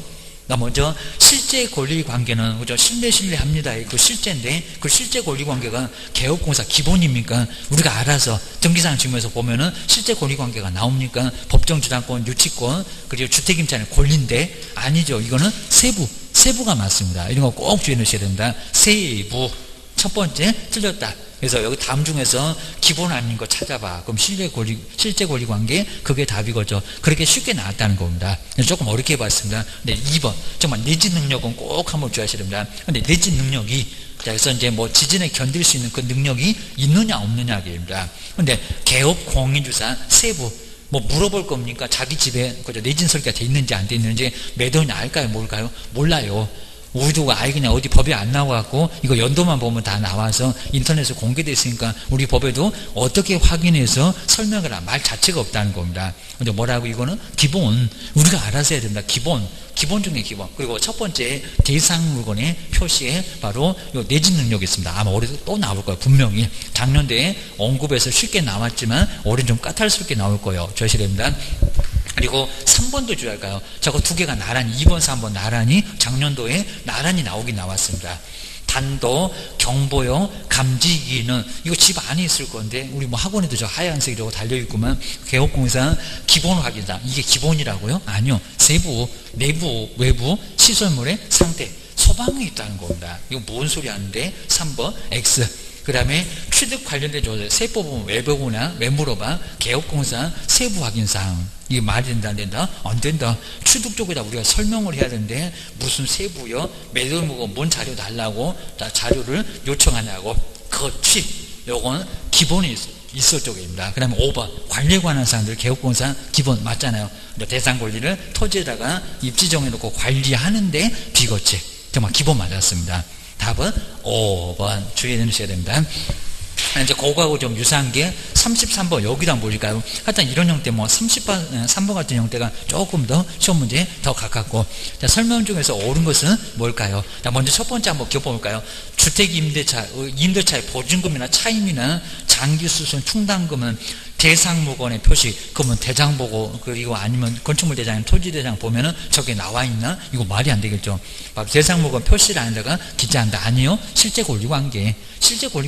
먼저 실제 권리관계는, 그죠? 신뢰합니다. 그 실제인데, 그 실제 권리관계가 개업공사 기본입니까? 우리가 알아서 등기상 증명에서 보면은 실제 권리관계가 나옵니까? 법정주장권, 유치권, 그리고 주택임차는 권리인데, 아니죠. 이거는 세부가 맞습니다. 이런 거 꼭 주의해 놓으셔야 됩니다. 세부. 첫 번째 틀렸다. 그래서 여기 다음 중에서 기본 아닌 거 찾아봐. 그럼 실제 권리 관계, 그게 답이거죠. 그렇게 쉽게 나왔다는 겁니다. 조금 어렵게 해봤습니다. 근데 2번 정말 내지 능력은 꼭 한번 주의하셔야 됩니다. 근데 내지 능력이, 그래서 이제 지진에 견딜 수 있는 그 능력이 있느냐 없느냐입니다. 근데 개업 공인주사 세부 물어볼 겁니까? 자기 집에 내진 설계가 돼 있는지 안 돼 있는지 매도인이 알까요? 뭘까요? 몰라요. 우리도 아예 그냥 어디 법에 안 나와갖고 이거 연도만 보면 다 나와서 인터넷에 공개되어 있으니까 우리 법에도 어떻게 확인해서 설명을 할 말 자체가 없다는 겁니다. 근데 뭐라고 이거는 기본 우리가 알아서 해야 됩니다. 기본 중에 기본. 그리고 첫 번째 대상 물건의 표시에 바로 요 내집 능력이 있습니다. 아마 올해도 또 나올 거예요. 분명히 작년도에 언급에서 쉽게 나왔지만 올해는 좀 까탈스럽게 나올 거예요. 조심해야 됩니다. 그리고 3번도 주의할까요? 저거 두 개가 나란히 2번 3번 나란히 작년도에 나란히 나오긴 나왔습니다. 단도, 경보요, 감지기는 이거 집 안에 있을 건데 우리 뭐 학원에도 저 하얀색이라고 달려있구만. 개업공사 기본 확인상 이게 기본이라고요? 아니요. 세부, 내부, 외부 시설물의 상태 소방에 있다는 겁니다. 이거 뭔 소리 하는데 3번 X. 그 다음에 취득 관련된 조사 세법은 왜 보거나 왜 물어봐. 개업공사 세부 확인사항 이게 말이 된다 안 된다? 안 된다. 취득 쪽에다 우리가 설명을 해야 되는데 무슨 세부요? 매도무고 뭔 자료 달라고 자료를 요청하냐고. 거취 요건 기본이 있을 쪽입니다. 그 다음에 5번 관리에 관한 사항들 개업공사 기본 맞잖아요. 대상 권리를 토지에다가 입지 정해놓고 관리하는데 비거치 정말 기본 맞았습니다. 답은 5번 주의해 주셔야 됩니다. 이제 그거하고 좀 유사한 게 33번 여기도 한번 보실까요? 하여튼 이런 형태 뭐 3번 같은 형태가 조금 더 시험 문제에 더 가깝고. 자, 설명 중에서 옳은 것은 뭘까요? 자, 먼저 첫 번째 한번 껴볼까요? 주택 임대차의 보증금이나 차임이나 장기수선 충당금은 대상 물건의 표시, 그러면 대장 보고, 그리고 아니면 건축물 대장, 토지 대장 보면은 저게 나와 있나? 이거 말이 안 되겠죠. 바로 대상 물건 표시를 안에다가 기재한다. 아니요. 실제 권리관계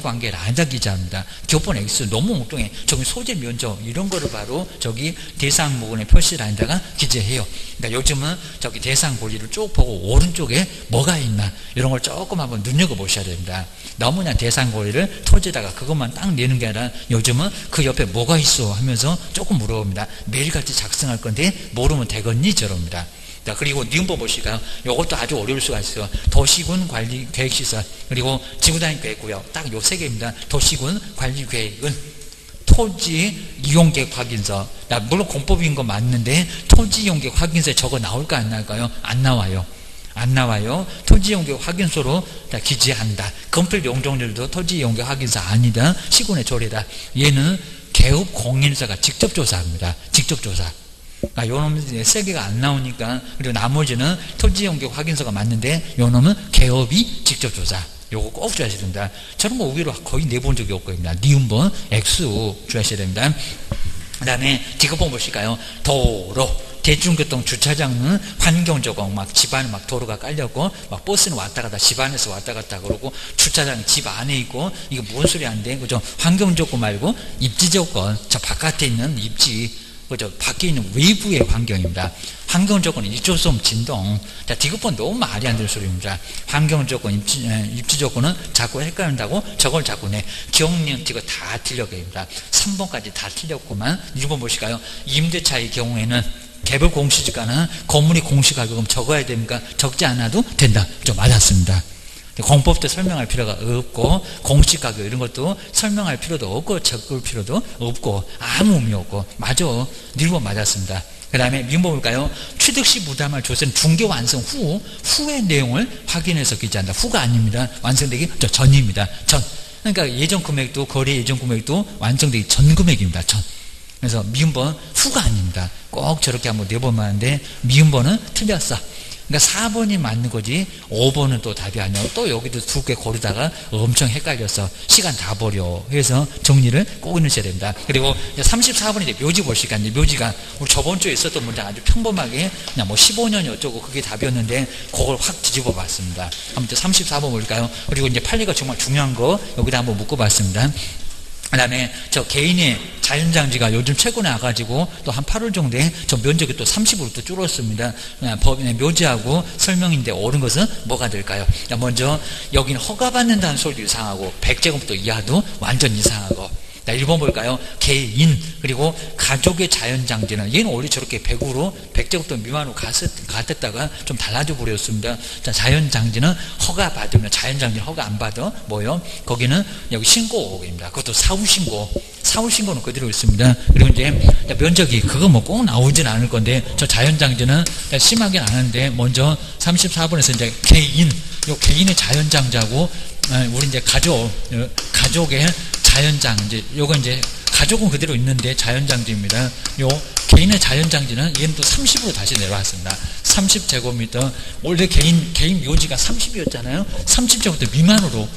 관계를 안에다 기재합니다. 교본 X 너무 엉뚱해. 저기 소재 면적 이런 거를 바로 저기 대상 물건의 표시를 안에다가 기재해요. 그러니까 요즘은 저기 대상 권리를 쭉 보고 오른쪽에 뭐가 있나 이런 걸 조금 한번 눈여겨 보셔야 됩니다. 너무 그냥 대상 권리를 토지에다가 그것만 딱 내는 게 아니라 요즘은 그 옆에 뭐가 있어 하면서 조금 물어봅니다. 매일같이 작성할 건데 모르면 되겠니? 저럽니다. 자, 그리고 니은법 보시니까 이것도 아주 어려울 수가 있어요. 도시군 관리 계획 시설 그리고 지구단위 계획구역 딱 요 세 개입니다. 도시군 관리 계획은 토지 이용계획 확인서. 물론 공법인 거 맞는데 토지 이용계획 확인서에 저거 나올까 안 나올까요? 안 나와요. 안 나와요. 토지 이용계획 확인서로 기재한다. 건필 용적률도 토지 이용계획 확인서 아니다. 시군의 조례다. 얘는 개업 공인사가 직접 조사합니다. 직접 조사. 요놈은 세 개가 안 나오니까. 그리고 나머지는 토지 이용계획 확인서가 맞는데 요놈은 개업이 직접 조사. 요거 꼭 주의하셔야 됩니다. 저는 뭐 의외로 거의 내본 적이 없거든요. 니은번 X 주의하셔야 됩니다. 그 다음에 디귿번 보실까요? 도로 대중교통 주차장은 환경적으로 막 집 안에 막 도로가 깔렸고 막 버스는 왔다 갔다 집 안에서 왔다 갔다 그러고 주차장 집 안에 있고 이거 뭔 소리 안 돼? 그죠? 환경조건 말고 입지조건 저 바깥에 있는 입지 그죠? 밖에 있는 외부의 환경입니다. 환경조건은 입지조건 진동. 자, 디귿번 너무 말이 안 되는 소리입니다. 환경조건, 입지조건은 자꾸 헷갈린다고 저걸 자꾸 내. 기억력 이거 다 틀려갑니다. 3번까지 다 틀렸구만. 1번 보실까요? 임대차의 경우에는 개별 공시지가나 건물이 공시가격은 적어야 됩니까? 적지 않아도 된다. 좀 맞았습니다. 공법도 설명할 필요가 없고 공시가격 이런 것도 설명할 필요도 없고 적을 필요도 없고 아무 의미 없고 맞아. 1번 맞았습니다. 그 다음에 미음법 볼까요? 취득시 부담할 조세는 중개 완성 후의 내용을 확인해서 기재한다. 후가 아닙니다. 완성되기 전입니다. 전. 그러니까 예전 금액도 거래 예전 금액도 완성되기 전 금액입니다. 전. 그래서 미음번 후가 아닙니다. 꼭 저렇게 한번 내보면 하는데 미음번은 틀렸어. 그러니까 4번이 맞는 거지 5번은 또 답이 아니야. 또 여기도 두 개 고르다가 엄청 헷갈렸어. 시간 다 버려. 그래서 정리를 꼭 해놓으셔야 됩니다. 그리고 34번이 이제 묘지 보실까? 이제 묘지가 우리 저번 주에 있었던 문제 아주 평범하게 그냥 뭐 15년이 어쩌고 그게 답이었는데 그걸 확 뒤집어 봤습니다. 아무튼 34번 볼까요? 그리고 이제 판례가 정말 중요한 거 여기다 한번 묶어봤습니다. 그 다음에 저 개인의 자연장지가 요즘 최근에 와가지고 또 한 8월 정도에 저 면적이 또 30으로 또 줄었습니다. 법인의 묘지하고 설명인데 옳은 것은 뭐가 될까요? 먼저 여기는 허가받는다는 소리도 이상하고 100제곱미터 이하도 완전 이상하고. 1번 볼까요? 개인 그리고 가족의 자연장지는 얘는 원래 저렇게 100으로 100제곱미터 미만으로 갔다가 좀 달라져 버렸습니다. 자, 자연장지는 허가 받으면 자연장지는 허가 안 받아 뭐요? 거기는 여기 신고입니다. 그것도 사후신고 사후 신고는 그대로 있습니다. 그리고 이제 면적이 그거 뭐 꼭 나오진 않을 건데 저 자연장지는 심하긴 않은데 먼저 34번에서 이제 요 개인의 자연장자고 우리 이제 가족의 자연장지 요거 이제 가족은 그대로 있는데 자연장지입니다. 요 개인의 자연장지는 얘는 또 30으로 다시 내려왔습니다. 30제곱미터 원래 개인 묘지가 30이었잖아요. 30제곱미터 미만으로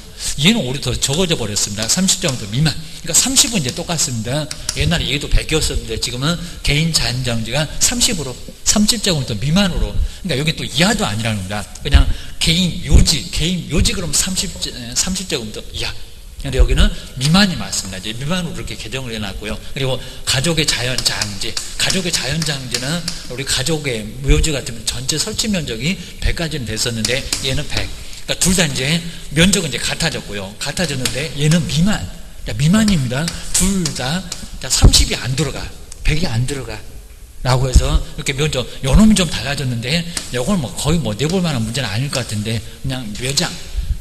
얘는 오히려 더 적어져 버렸습니다. 30제곱미터 미만. 그러니까 30은 이제 똑같습니다. 옛날에 얘도 100이었었는데 지금은 개인 자연장지가 30으로 30제곱미터 미만으로. 그러니까 여기 또 이하도 아니라는 겁니다. 그냥 개인 묘지 그럼 30제곱미터 이하. 근데 여기는 미만이 맞습니다. 이제 미만으로 이렇게 개정을 해놨고요. 그리고 가족의 자연장지. 가족의 자연장지는 우리 가족의 묘지 같으면 전체 설치 면적이 100까지는 됐었는데 얘는 100. 그러니까 둘 다 이제 면적은 이제 같아졌고요. 같아졌는데 얘는 미만입니다. 둘 다 30이 안 들어가. 100이 안 들어가. 라고 해서 이렇게 면적, 요 놈이 좀 달라졌는데 요건 뭐 거의 뭐 내볼 만한 문제는 아닐 것 같은데 그냥 매장.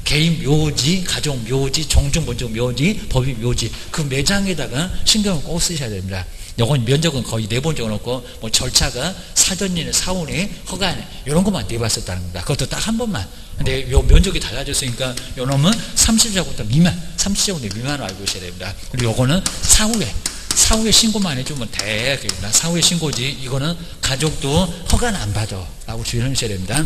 개인 묘지, 가족 묘지, 종중본종 묘지, 법인 묘지 그 매장에다가 신경을 꼭 쓰셔야 됩니다. 요건 면적은 거의 내본 적은 없고 뭐 절차가 사전이나 사원에 허가에 이런 것만 내봤었다는 겁니다. 그것도 딱 한 번만. 근데 요 면적이 달라졌으니까 요 놈은 30제곱미터 미만, 30제곱미터 미만으로 알고 있어야 됩니다. 그리고 요거는 사후에 신고만 해주면 돼. 사후에 신고지. 이거는 가족도 허가는 안 받아 라고 주의를 하셔야 됩니다.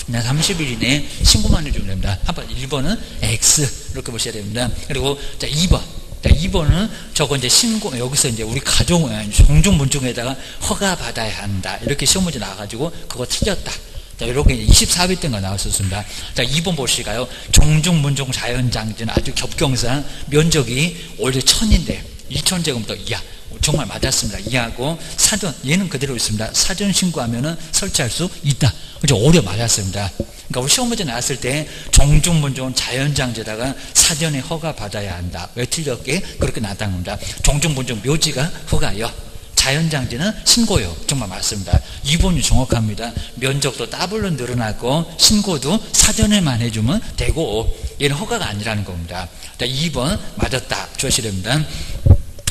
그냥 30일 이내에 신고만 해주면 됩니다. 한번 1번은 X 이렇게 보셔야 됩니다. 그리고 자 2번. 자 2번은 저거 이제 신고 여기서 이제 우리 가족 종중문중에다가 허가 받아야 한다. 이렇게 시험 문제 나와가지고 그거 틀렸다. 자 이렇게 24회 때가 나왔었습니다. 자 2번 보실까요? 종중문중 자연장지는 아주 겹경상 면적이 원래 1000인데 2000제곱미터 이하. 정말 맞았습니다. 이하고 사전 얘는 그대로 있습니다. 사전 신고하면은 설치할 수 있다. 그죠? 오래 맞았습니다. 그러니까 우리 시험 문제 나왔을 때 종중문종 자연장지에다가 사전에 허가 받아야 한다. 왜 틀렸게 그렇게 나왔다는 겁니다. 종중문종 묘지가 허가요. 자연장지는 신고요. 정말 맞습니다. 2번이 정확합니다. 면적도 더블로 늘어나고 신고도 사전에만 해주면 되고 얘는 허가가 아니라는 겁니다. 자, 2번 맞았다. 주셔야 됩니다.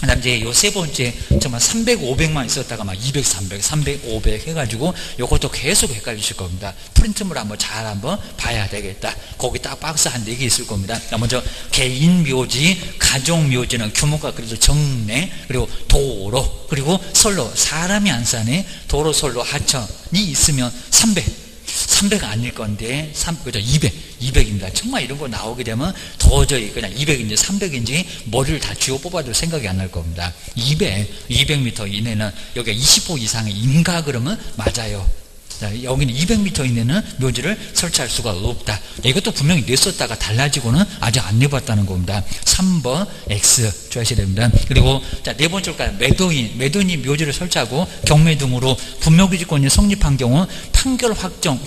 그 다음 이제 요 세 번째 정말 300, 500만 있었다가 막 200, 300, 300, 500 해가지고 요것도 계속 헷갈리실 겁니다. 프린트물 한번 잘 한번 봐야 되겠다. 거기 딱 박스 한 4개 있을 겁니다. 먼저 개인 묘지, 가족 묘지는 규모가 그래도 적네. 그리고 도로, 그리고 선로, 사람이 안 사네. 도로, 선로, 하천이 있으면 300 아닐 건데, 그죠? 200입니다. 정말 이런 거 나오게 되면 도저히 그냥 200인지 300인지 머리를 다 쥐어 뽑아도 생각이 안 날 겁니다. 200m 이내는 여기가 20호 이상의 임가 그러면 맞아요. 자, 여기는 200m 이내는 묘지를 설치할 수가 없다. 이것도 분명히 냈었다가 달라지고는 아직 안 내봤다는 겁니다. 3번 X 좋아하셔야 됩니다. 그리고 자, 네 번째가 매도인이 묘지를 설치하고 경매 등으로 분묘기지권이 성립한 경우 판결 확정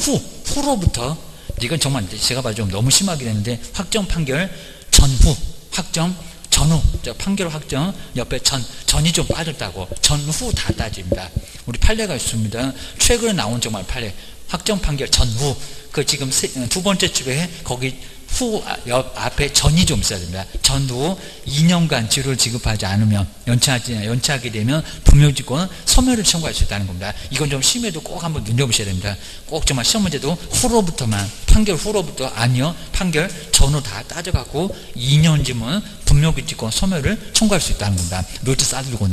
후로부터 이건 정말 제가 봐도 좀 너무 심하게 되는데 확정 판결 전후 확정 전후 판결 확정 옆에 전이 좀 빠졌다고 전후 다 따집니다. 우리 판례가 있습니다. 최근에 나온 정말 판례 확정 판결 전후 그 지금 두 번째 줄에 거기 후 옆 앞에 전이 좀 있어야 됩니다. 전후 2년간 지료를 지급하지 않으면 연체하게 되면 분묘지권 소멸을 청구할 수 있다는 겁니다. 이건 좀 심해도 꼭 한번 눈여보셔야 됩니다. 꼭 정말 시험 문제도 후로부터만 판결 후로부터 아니요 판결 전후 다 따져갖고 2년쯤은 분묘지권 소멸을 청구할 수 있다는 겁니다. 묘지 싸들고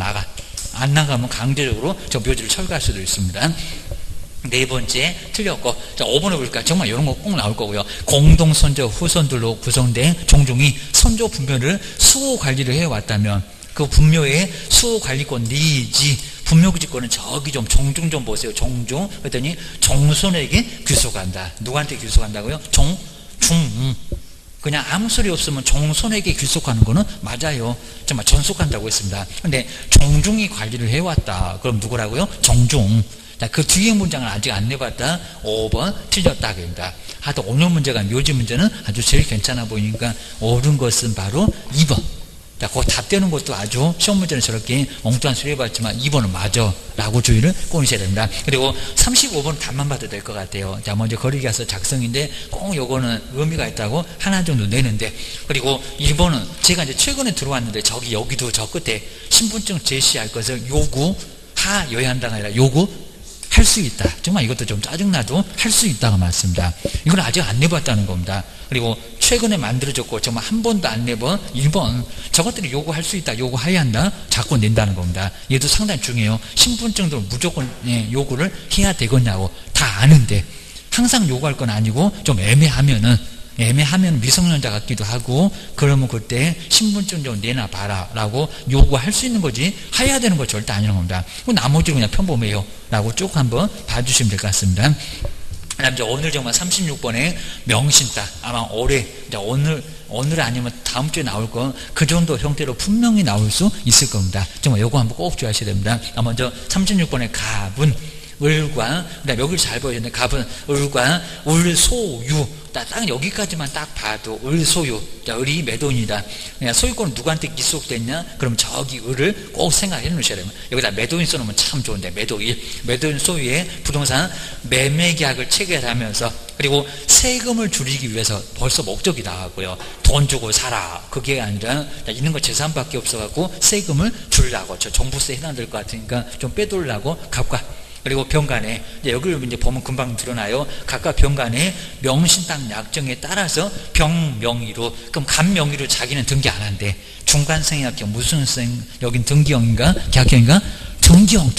안 나가면 강제적으로 저 묘지를 철거할 수도 있습니다. 네 번째 틀렸고 자 5번을 볼까요? 정말 이런 거 꼭 나올 거고요. 공동선조 후손들로 구성된 종중이 선조 분묘를 수호 관리를 해왔다면 그 분묘의 수호 관리권 내지 분묘기지권은 저기 좀 종중 좀 보세요. 종중 그랬더니 종손에게 귀속한다. 누구한테 귀속한다고요? 그냥 아무 소리 없으면 종손에게 귀속하는 거는 맞아요. 정말 전속한다고 했습니다. 근데 종중이 관리를 해왔다. 그럼 누구라고요? 종중. 자, 그 뒤에 문장을 아직 안 내봤다. 5번 틀렸다. 그럽니다. 하여튼 오늘 문제가 묘지 문제는 아주 제일 괜찮아 보이니까 옳은 것은 바로 2번. 자, 그거 답 되는 것도 아주 시험 문제는 저렇게 엉뚱한 소리 해봤지만 2번은 맞아 라고 주의를 꼬으셔야 됩니다. 그리고 35번 답만 봐도 될 것 같아요. 자, 먼저 거리기하서 작성인데 꼭 요거는 의미가 있다고 하나 정도 내는데, 그리고 1번은 제가 이제 최근에 들어왔는데 여기도 저 끝에 신분증 제시할 것을 요구하여야 한다가 아니라 요구할 수 있다. 정말 이것도 좀 짜증나도 할 수 있다가 맞습니다. 이건 아직 안 내봤다는 겁니다. 그리고 최근에 만들어졌고 정말 한 번도 안 내본 1번, 저것들이 요구할 수 있다, 요구해야 한다, 자꾸 낸다는 겁니다. 얘도 상당히 중요해요. 신분증도 무조건 요구를 해야 되겠냐고 다 아는데 항상 요구할 건 아니고 좀 애매하면 미성년자 같기도 하고, 그러면 그때 신분증 좀 내놔봐라 라고 요구할 수 있는 거지 해야 되는 거 절대 아니라는 겁니다. 나머지는 그냥 평범해요 라고 쭉 한번 봐주시면 될 것 같습니다. 그다음 이제 오늘 정말 36번에 명신딱, 아마 올해 이제 오늘 아니면 다음 주에 나올 거 그 정도 형태로 분명히 나올 수 있을 겁니다. 정말 요거 한번 꼭 주의하셔야 됩니다. 먼저 36번에 갑은 을과, 그다음에 여기를 잘 보여줬는데 갑은 을과 을소유, 딱 여기까지만 딱 봐도 을소유, 자, 을이 매도인이다. 소유권은 누구한테 기속됐냐? 그럼 저기 을을 꼭 생각해 놓으셔야 됩니다. 여기다 매도인 써놓으면 참 좋은데, 매도인 소유의 부동산 매매계약을 체결하면서, 그리고 세금을 줄이기 위해서 벌써 목적이 나왔고요. 돈 주고 사라, 그게 아니라 있는 거 재산밖에 없어갖고 세금을 줄이라고, 저 종부세 해당될 것 같으니까 좀 빼돌라고 갑과, 그리고 병간에, 여기를 이제 보면 금방 드러나요. 각각 병간에 명신당 약정에 따라서 병명의로, 그럼 간명의로 자기는 등기 안 한대. 중간생약형, 무슨 생, 여긴 등기형인가? 계약형인가? 등기형.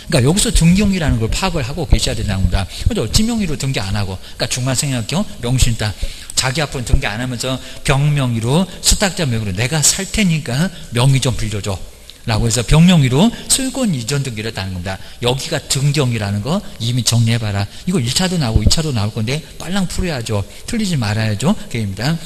그러니까 여기서 등기형이라는 걸 파악을 하고 계셔야 된다는 겁니다. 그죠? 지명의로 등기 안 하고, 그러니까 중간생약형, 명신당. 자기 앞으로 등기 안 하면서 병명의로, 수탁자 명의로 내가 살 테니까 명의 좀 빌려줘 라고 해서 병명의로 소유권 이전 등기를 했다는 겁니다. 여기가 등기형이라는 거 이미 정리해봐라. 이거 1차도 나오고 2차도 나올 건데 빨랑 풀어야죠. 틀리지 말아야죠. 그입니다.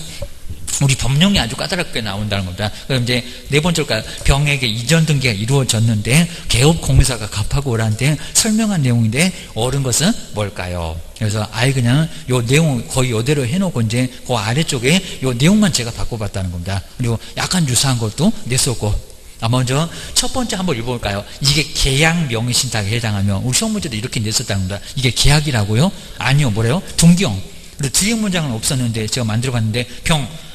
우리 법령이 아주 까다롭게 나온다는 겁니다. 그럼 이제 네 번째가 병에게 이전 등기가 이루어졌는데 개업공사가 갑하고 오라는데 설명한 내용인데 옳은 것은 뭘까요? 그래서 아예 그냥 요 내용 거의 이대로 해놓고 이제 그 아래쪽에 요 내용만 제가 바꿔봤다는 겁니다. 그리고 약간 유사한 것도 냈었고, 먼저 첫 번째 한번 읽어볼까요? 이게 계약 명의신탁에 해당하면, 우리 시험 문제도 이렇게 냈었다는 겁니다. 이게 계약이라고요? 아니요, 뭐래요? 등기형. 그리고 뒤에 문장은 없었는데 제가 만들어봤는데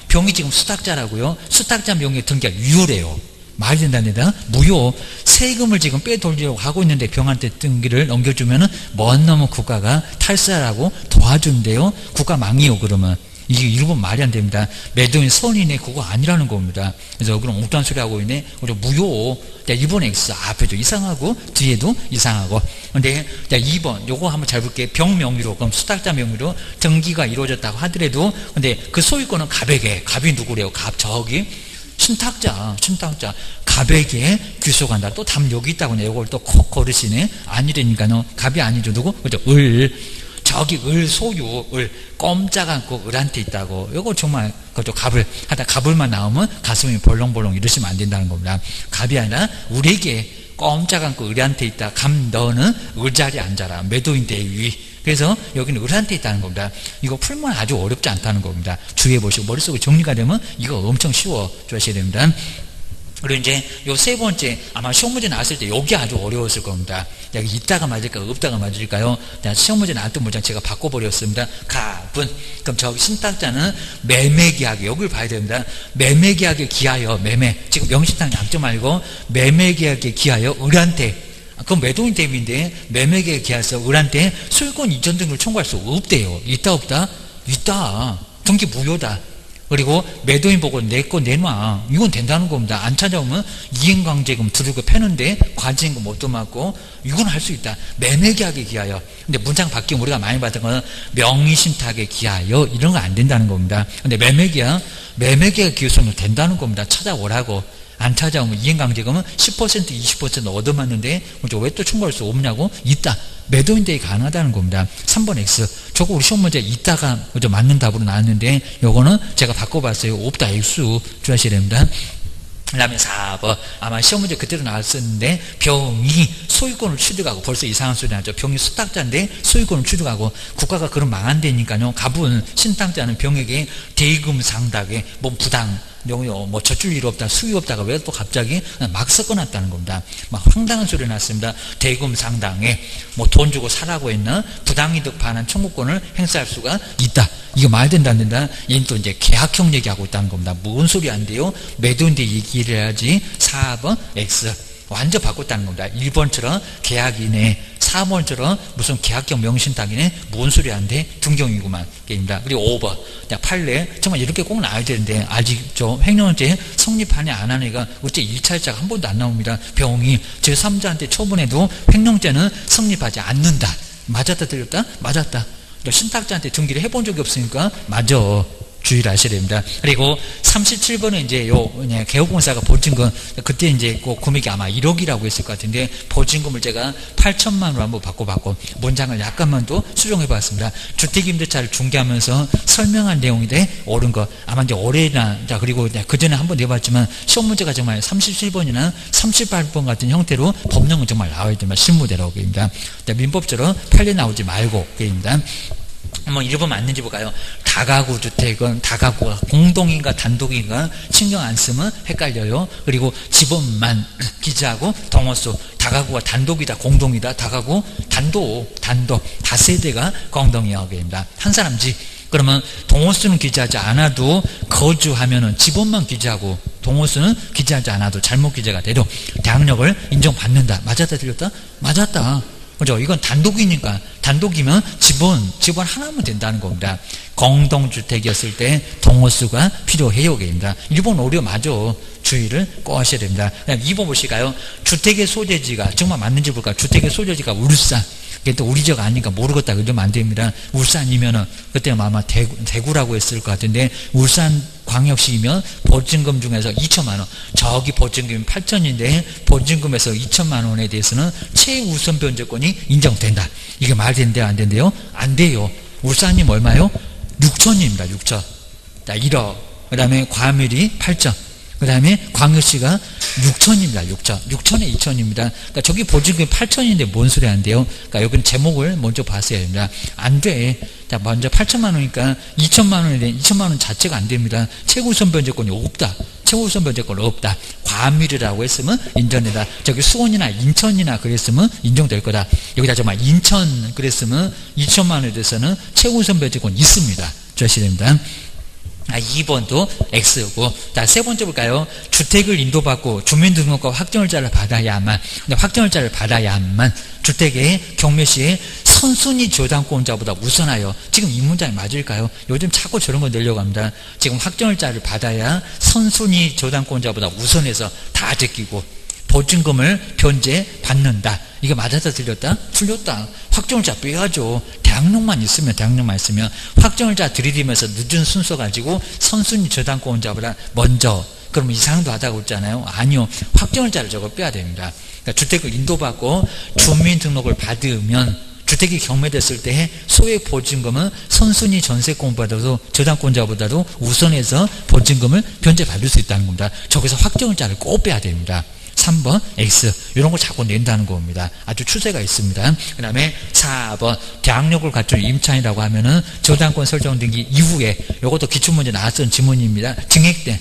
병이 지금 수탁자라고요? 수탁자 명의 등기가 유효래요. 말이 된다는 데다 무효. 세금을 지금 빼돌리려고 하고 있는데 병한테 등기를 넘겨주면은 먼 놈은 국가가 탈세하라고 도와준대요. 국가 망이요. 그러면 이게 일본 말이 안 됩니다. 매도인 선이네, 그거 아니라는 겁니다. 그래서 여기는 엉뚱한 소리 하고 있네. 우리 무효. 자, 2번 X 앞에도 이상하고 뒤에도 이상하고. 근데 자, 2번 요거 한번 잘 볼게요. 병 명의로, 그럼 수탁자 명의로 등기가 이루어졌다고 하더라도, 근데 그 소유권은 갑에게, 갑이 누구래요? 갑 저기 신탁자 갑에게 귀속한다. 또 답 여기 있다고 네, 이걸 또 콕 거르시네. 아니라니까요. 갑이 아니죠. 누구? 그죠? 저기 을 소유, 을 꼼짝 않고 을한테 있다고. 이거 정말 그죠? 갑을 하다 갑을만 나오면 가슴이 벌렁벌렁 이러시면 안 된다는 겁니다. 갑이 아니라 우리에게 꼼짝 않고 을한테 있다. 갑 너는 을 자리에 앉아라. 매도인 대위. 그래서 여기는 을한테 있다는 겁니다. 이거 풀면 아주 어렵지 않다는 겁니다. 주의해 보시고 머릿속에 정리가 되면 이거 엄청 쉬워 주셔야 됩니다. 그리고 이제 요 세 번째, 아마 시험 문제 나왔을 때 여기 아주 어려웠을 겁니다. 여기 있다가 맞을까요? 없다가 맞을까요? 시험 문제 나왔던 문장 제가 바꿔버렸습니다. 갑은, 그럼 저기 신탁자는 매매계약, 여기를 봐야 됩니다. 매매계약에 기하여, 지금 명신탁 약정 말고 매매계약에 기하여 을한테, 그건 매도인 대비인데 매매계약에 기하여서 을한테 소유권 이전 등을 청구할 수 없대요. 있다 없다? 있다. 등기 무효다. 그리고 매도인 보고 내 거 내놔. 이건 된다는 겁니다. 안 찾아오면 이행강제금 두르고 패는데 과징금 못도 맞고, 이건 할 수 있다. 매매계약에 기하여. 근데 문장 바뀌면 우리가 많이 봤던 거는 명의신탁에 기하여, 이런 거 안 된다는 겁니다. 근데 매매계약 기여서는 된다는 겁니다. 찾아오라고. 안 찾아오면 이행강제금은 10% 20% 얻어맞는데 왜 또 청구할 수 없냐고? 있다. 매도인 대위 가능하다는 겁니다. 3번 X. 저거 우리 시험 문제 있다가 맞는 답으로 나왔는데 요거는 제가 바꿔봤어요. 없다. X 주하셔야 됩니다. 그 다음에 4번. 아마 시험 문제 그때도 나왔었는데 병이 소유권을 취득하고, 벌써 이상한 소리 나죠. 병이 수탁자인데 소유권을 취득하고, 국가가 그런 망한 데니까요. 갑은 신탁자는 병에게 대금 상당의 부당, 뭐 저줄 일 없다, 수위 없다가 왜 또 갑자기 막 섞어놨다는 겁니다. 막 황당한 소리 났습니다. 대금 상당에 뭐 돈 주고 사라고 했나 부당이득 반환 청구권을 행사할 수가 있다. 이거 말 된다 안 된다? 얘는 또 이제 계약형 얘기하고 있다는 겁니다. 뭔 소리 안 돼요? 매도인데 얘기를 해야지. 4번 X 완전 바꿨다는 겁니다. 1번처럼 계약이네, 4번처럼 무슨 계약형 명신탁이네, 뭔 소리 안 돼? 등경이구만. 게임이다. 그리고 5번. 판례, 정말 이렇게 꼭 나와야 되는데, 아직 횡령죄 성립하냐 안 하냐가 어째 1차일자가 한 번도 안 나옵니다. 병이 제3자한테 처분해도 횡령죄는 성립하지 않는다. 맞았다, 틀렸다? 맞았다. 신탁자한테 등기를 해본 적이 없으니까, 맞아. 주의를 하셔야 됩니다. 그리고 37번은 이제 개업공사가 보증금, 그때 이제 그 금액이 아마 1억이라고 했을 것 같은데, 보증금을 제가 8천만 원으로 한번 바꿔봤고, 문장을 약간만 더 수정해 봤습니다. 주택임대차를 중개하면서 설명한 내용인데, 옳은 거, 아마 이제 올해나, 자, 그리고 그 전에 한번 내봤지만, 시험 문제가 정말 37번이나 38번 같은 형태로 법령은 정말 나와야 됩니다. 실무대로. 입니다. 민법처럼 판례 나오지 말고, 입니다. 한번 읽어보면 맞는지 볼까요? 다가구 주택은 다가구가 공동인가 단독인가 신경 안 쓰면 헷갈려요. 그리고 집원만 기재하고 동호수 다가구가 단독이다 공동이다 다가구 단독 다세대가 공동이라고 합니다. 한 사람 집 그러면 동호수는 기재하지 않아도 거주하면은 집원만 기재하고 동호수는 기재하지 않아도 잘못 기재가 돼도 대항력을 인정받는다. 맞았다 틀렸다? 맞았다. 그죠? 이건 단독이니까 단독이면 집원 하나면 된다는 겁니다. 공동주택이었을 때 동호수가 필요해요. 입니다. 1번 오류 맞아. 주의를 꼭 하셔야 됩니다. 2번 보실까요? 주택의 소재지가 정말 맞는지 볼까요? 주택의 소재지가 울산. 이게 또 우리 지역 아니니까 모르겠다 그러면 안 됩니다. 울산이면은 그때는 아마 대구라고 했을 것 같은데 울산 광역시이면 보증금 중에서 2천만 원 저기 보증금이 8천인데 보증금에서 2천만 원에 대해서는 최우선 변제권이 인정된다. 이게 말 된대요 안 된대요? 안 돼요. 울산님 얼마요? 6천입니다. 6천. 자 1억. 그 다음에 과밀이 8천. 그 다음에 광역시가 6천입니다. 6천에 2천입니다. 그러니까 저기 보증금이 8천인데 뭔 소리 안 돼요? 그러니까 여기는 제목을 먼저 봤어야 됩니다. 안 돼. 자, 먼저 8천만 원이니까 2천만 원에 대한 2천만 원 자체가 안 됩니다. 최우선 변제권이 없다. 최우선 변제권 없다. 과밀이라고 했으면 인정된다. 저기 수원이나 인천이나 그랬으면 인정될 거다. 여기다 정말 인천 그랬으면 2천만 원에 대해서는 최우선 변제권 있습니다. 주셔야 됩니다. 2번도 X고. 자, 세 번째 볼까요? 주택을 인도받고 주민등록과 확정일자를 받아야만, 확정일자를 받아야만 주택의 경매시에 선순위 저당권자보다 우선하여. 지금 이 문장이 맞을까요? 요즘 자꾸 저런 거 내려고 합니다. 지금 확정일자를 받아야 선순위 저당권자보다 우선해서 다 제끼고 보증금을 변제받는다. 이게 맞았다 틀렸다? 틀렸다. 확정일자 빼야죠. 대항력만 있으면 확정일자 들이대면서 늦은 순서 가지고 선순위 저당권자보다 먼저 그럼 이상도 하다고 했잖아요. 아니요. 확정일자를 저거 빼야 됩니다. 그러니까 주택을 인도받고 주민등록을 받으면 주택이 경매됐을 때 소액 보증금은 선순위 전세권보다도 저당권자보다도 우선해서 보증금을 변제받을 수 있다는 겁니다. 저기서 확정일자를 꼭 빼야 됩니다. 3번 X 이런 걸 자꾸 낸다는 겁니다. 아주 추세가 있습니다. 그 다음에 4번 대항력을 갖춘 임차인이라고 하면은 저당권 설정 등기 이후에 이것도 기출문제 나왔던 지문입니다. 증액된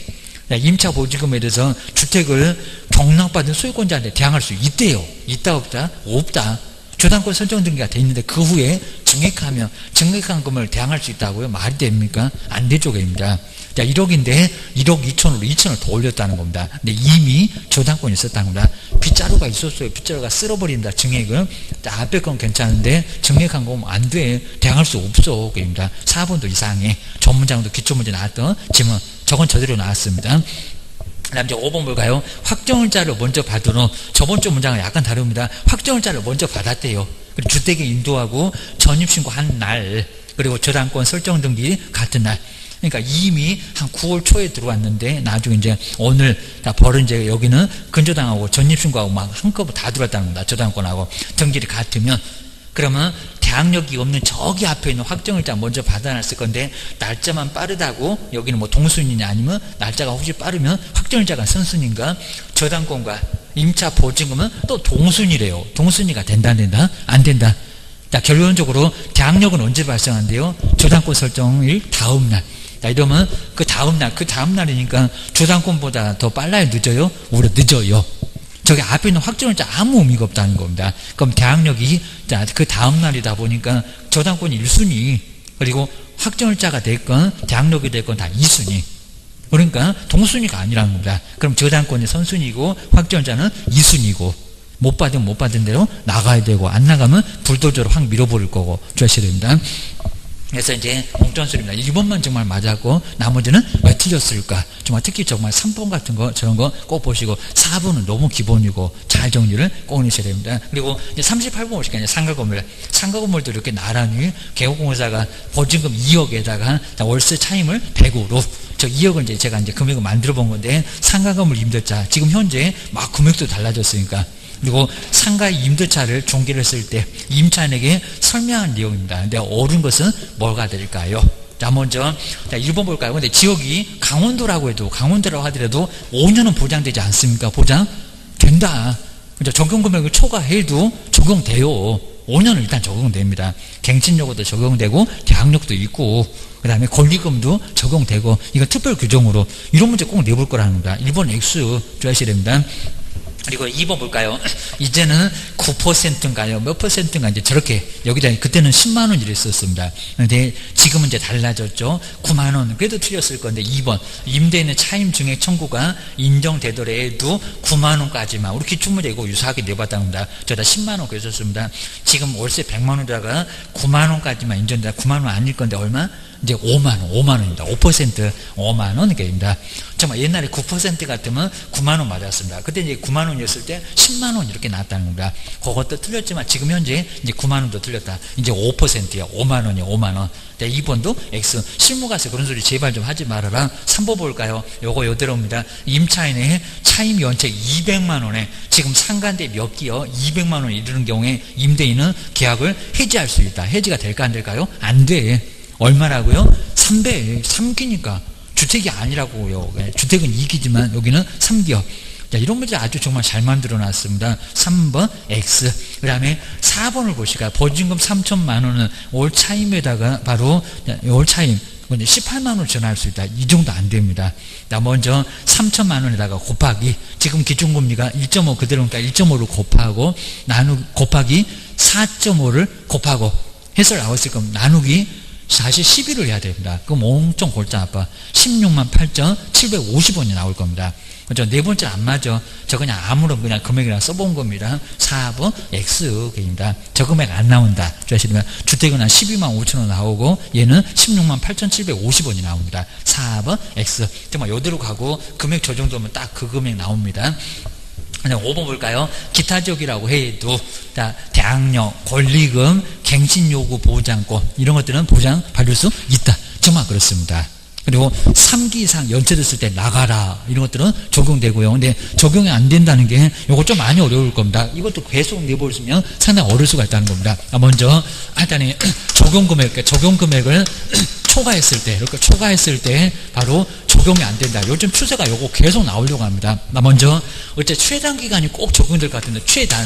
임차 보증금에 대해서 주택을 경락받은 소유권자한테 대항할 수 있대요. 있다 없다? 없다. 저당권 설정 등기가 돼 있는데 그 후에 증액하면 증액한 금을 대항할 수 있다고요? 말이 됩니까? 안 되죠. 입니다. 자, 1억인데 1억 2천으로 2천을 더 올렸다는 겁니다. 근데 이미 저당권이 있었다는 겁니다. 빗자루가 있었어요. 빗자루가 쓸어버린다. 증액은. 자, 앞에 건 괜찮은데 증액한 거 안 돼. 대항할 수 없어. 입니다. 4번도 이상해. 전문장도 기초문제 나왔던 지문. 저건 저대로 나왔습니다. 그 다음 이제 5번 볼까요? 확정일자를 먼저 받으러 저번 주 문장은 약간 다릅니다. 확정일자를 먼저 받았대요. 그리고 주택에 인도하고 전입신고한 날 그리고 저당권 설정 등기 같은 날. 그러니까 이미 한 9월 초에 들어왔는데 나중에 이제 오늘 다 벌은 이제 여기는 근저당하고 전입신고하고 막 한꺼번에 다 들어왔다는 겁니다. 저당권하고 등기를 같으면 그러면 대항력이 없는 저기 앞에 있는 확정일자 먼저 받아놨을 건데 날짜만 빠르다고 여기는 뭐 동순이냐 아니면 날짜가 혹시 빠르면 확정일자가 선순위인가 저당권과 임차 보증금은 또 동순이래요. 동순위가 된다 안 된다? 안 된다. 자, 결론적으로 대항력은 언제 발생한대요? 저당권 설정일 다음 날. 자, 이러면 그 다음날이니까 저당권보다 더 빨라요, 늦어요? 오히려 늦어요. 저기 앞에 있는 확정일자 아무 의미가 없다는 겁니다. 그럼 대항력이, 자, 그 다음날이다 보니까 저당권이 1순위, 그리고 확정일자가 됐건, 대항력이 됐건 다 2순위. 그러니까 동순위가 아니라는 겁니다. 그럼 저당권이 선순위고, 확정일자는 2순위고, 못 받으면 못 받은 대로 나가야 되고, 안 나가면 불도저로 확 밀어버릴 거고, 조심해야 됩니다. 그래서 이제 공전술입니다. 1번만 정말 맞았고 나머지는 왜 틀렸을까? 정말 특히 정말 3번 같은 거 저런 거 꼭 보시고 4번은 너무 기본이고 잘 정리를 꼭 해주셔야 됩니다. 그리고 이제 38번 보시니까 이제 상가건물도 이렇게 나란히 개호공사가 보증금 2억에다가 월세 차임을 100으로 저 2억을 이제 제가 이제 금액을 만들어 본 건데 상가건물 임대차 지금 현재 막 금액도 달라졌으니까 그리고 상가 임대차를 중개를 했을 때 임차인에게 설명한 내용입니다. 근데 옳은 것은 뭐가 될까요? 자, 먼저 1번 볼까요? 근데 지역이 강원도라고 하더라도 5년은 보장되지 않습니까? 보장된다. 적용금액을 초과해도 적용돼요. 5년은 일단 적용됩니다. 갱신요금도 적용되고 대항력도 있고 그 다음에 권리금도 적용되고 이거 특별 규정으로 이런 문제 꼭 내볼 거라는 겁니다. 1번 X 좋아하셔야 됩니다. 그리고 2번 볼까요? 이제는 9%인가요? 몇 %인가 이제 저렇게 여기다 그때는 10만 원 이랬었습니다. 근데 지금은 이제 달라졌죠. 9만 원. 그래도 틀렸을 건데 2번 임대인의 차임 증액 청구가 인정되더라도 9만 원까지만 우리 기출문제 이거 유사하게 내봤답니다. 저다 10만 원 그랬었습니다. 지금 월세 100만 원에다가 9만 원까지만 인정되다 9만 원 아닐 건데 얼마? 이제 5만 원입니다. 5% 5만 원입니다. 정말 옛날에 9% 같으면 9만 원 맞았습니다. 그때 이제 9만 원이었을 때 10만 원 이렇게 나왔다는 겁니다. 그것도 틀렸지만 지금 현재 이제 9만 원도 틀렸다. 이제 5%야. 5만 원이야. 5만 원. 2번도 X. 실무 가서 그런 소리 제발 좀 하지 말아라. 3번 볼까요? 요거 요대로입니다. 임차인의 차임 연체 200만 원에 지금 상간대 몇 기요? 200만 원 이르는 경우에 임대인은 계약을 해지할 수 있다. 해지가 될까 안 될까요? 안 돼. 얼마라고요? 3배, 3기니까. 주택이 아니라고요. 주택은 2기지만 여기는 3기요. 자, 이런 문제 아주 정말 잘 만들어 놨습니다. 3번 X. 그 다음에 4번을 보시까 보증금 3천만 원은 올 차임에다가 바로 올 차임 18만 원을 전화할 수 있다. 이 정도 안 됩니다. 자, 먼저 3천만 원에다가 곱하기 지금 기준금리가 1.5 그대로니까 1.5를 곱하고 곱하기 4.5를 곱하고 해서 나왔을 거면 나누기 사실 12를 해야 됩니다. 그럼 엄청 골치 아파. 16만 8,750원이 나올 겁니다. 그죠? 네 번째 안 맞아. 저 그냥 아무런 그냥 금액이랑 써본 겁니다. 4번 X입니다. 저 금액 안 나온다. 주시면 주택은 한 12만 5천 원 나오고 얘는 16만 8,750원이 나옵니다. 4번 X. 정말 요대로 가고 금액 저 정도면 딱 그 금액 나옵니다. 그냥 5번 볼까요? 기타 지역이라고 해도 대항력, 권리금, 갱신요구 보장권 이런 것들은 보장받을 수 있다. 정말 그렇습니다. 그리고 3기 이상 연체됐을 때 나가라 이런 것들은 적용되고요. 근데 적용이 안 된다는 게 이거 좀 많이 어려울 겁니다. 이것도 계속 내보시면 상당히 어려울 수가 있다는 겁니다. 먼저 일단은 적용금액을 초과했을 때 이렇게 초과했을 때 바로 적용이 안 된다. 요즘 추세가 요거 계속 나오려고 합니다. 먼저 어째 최단 기간이 꼭 적용될 것 같은데 최단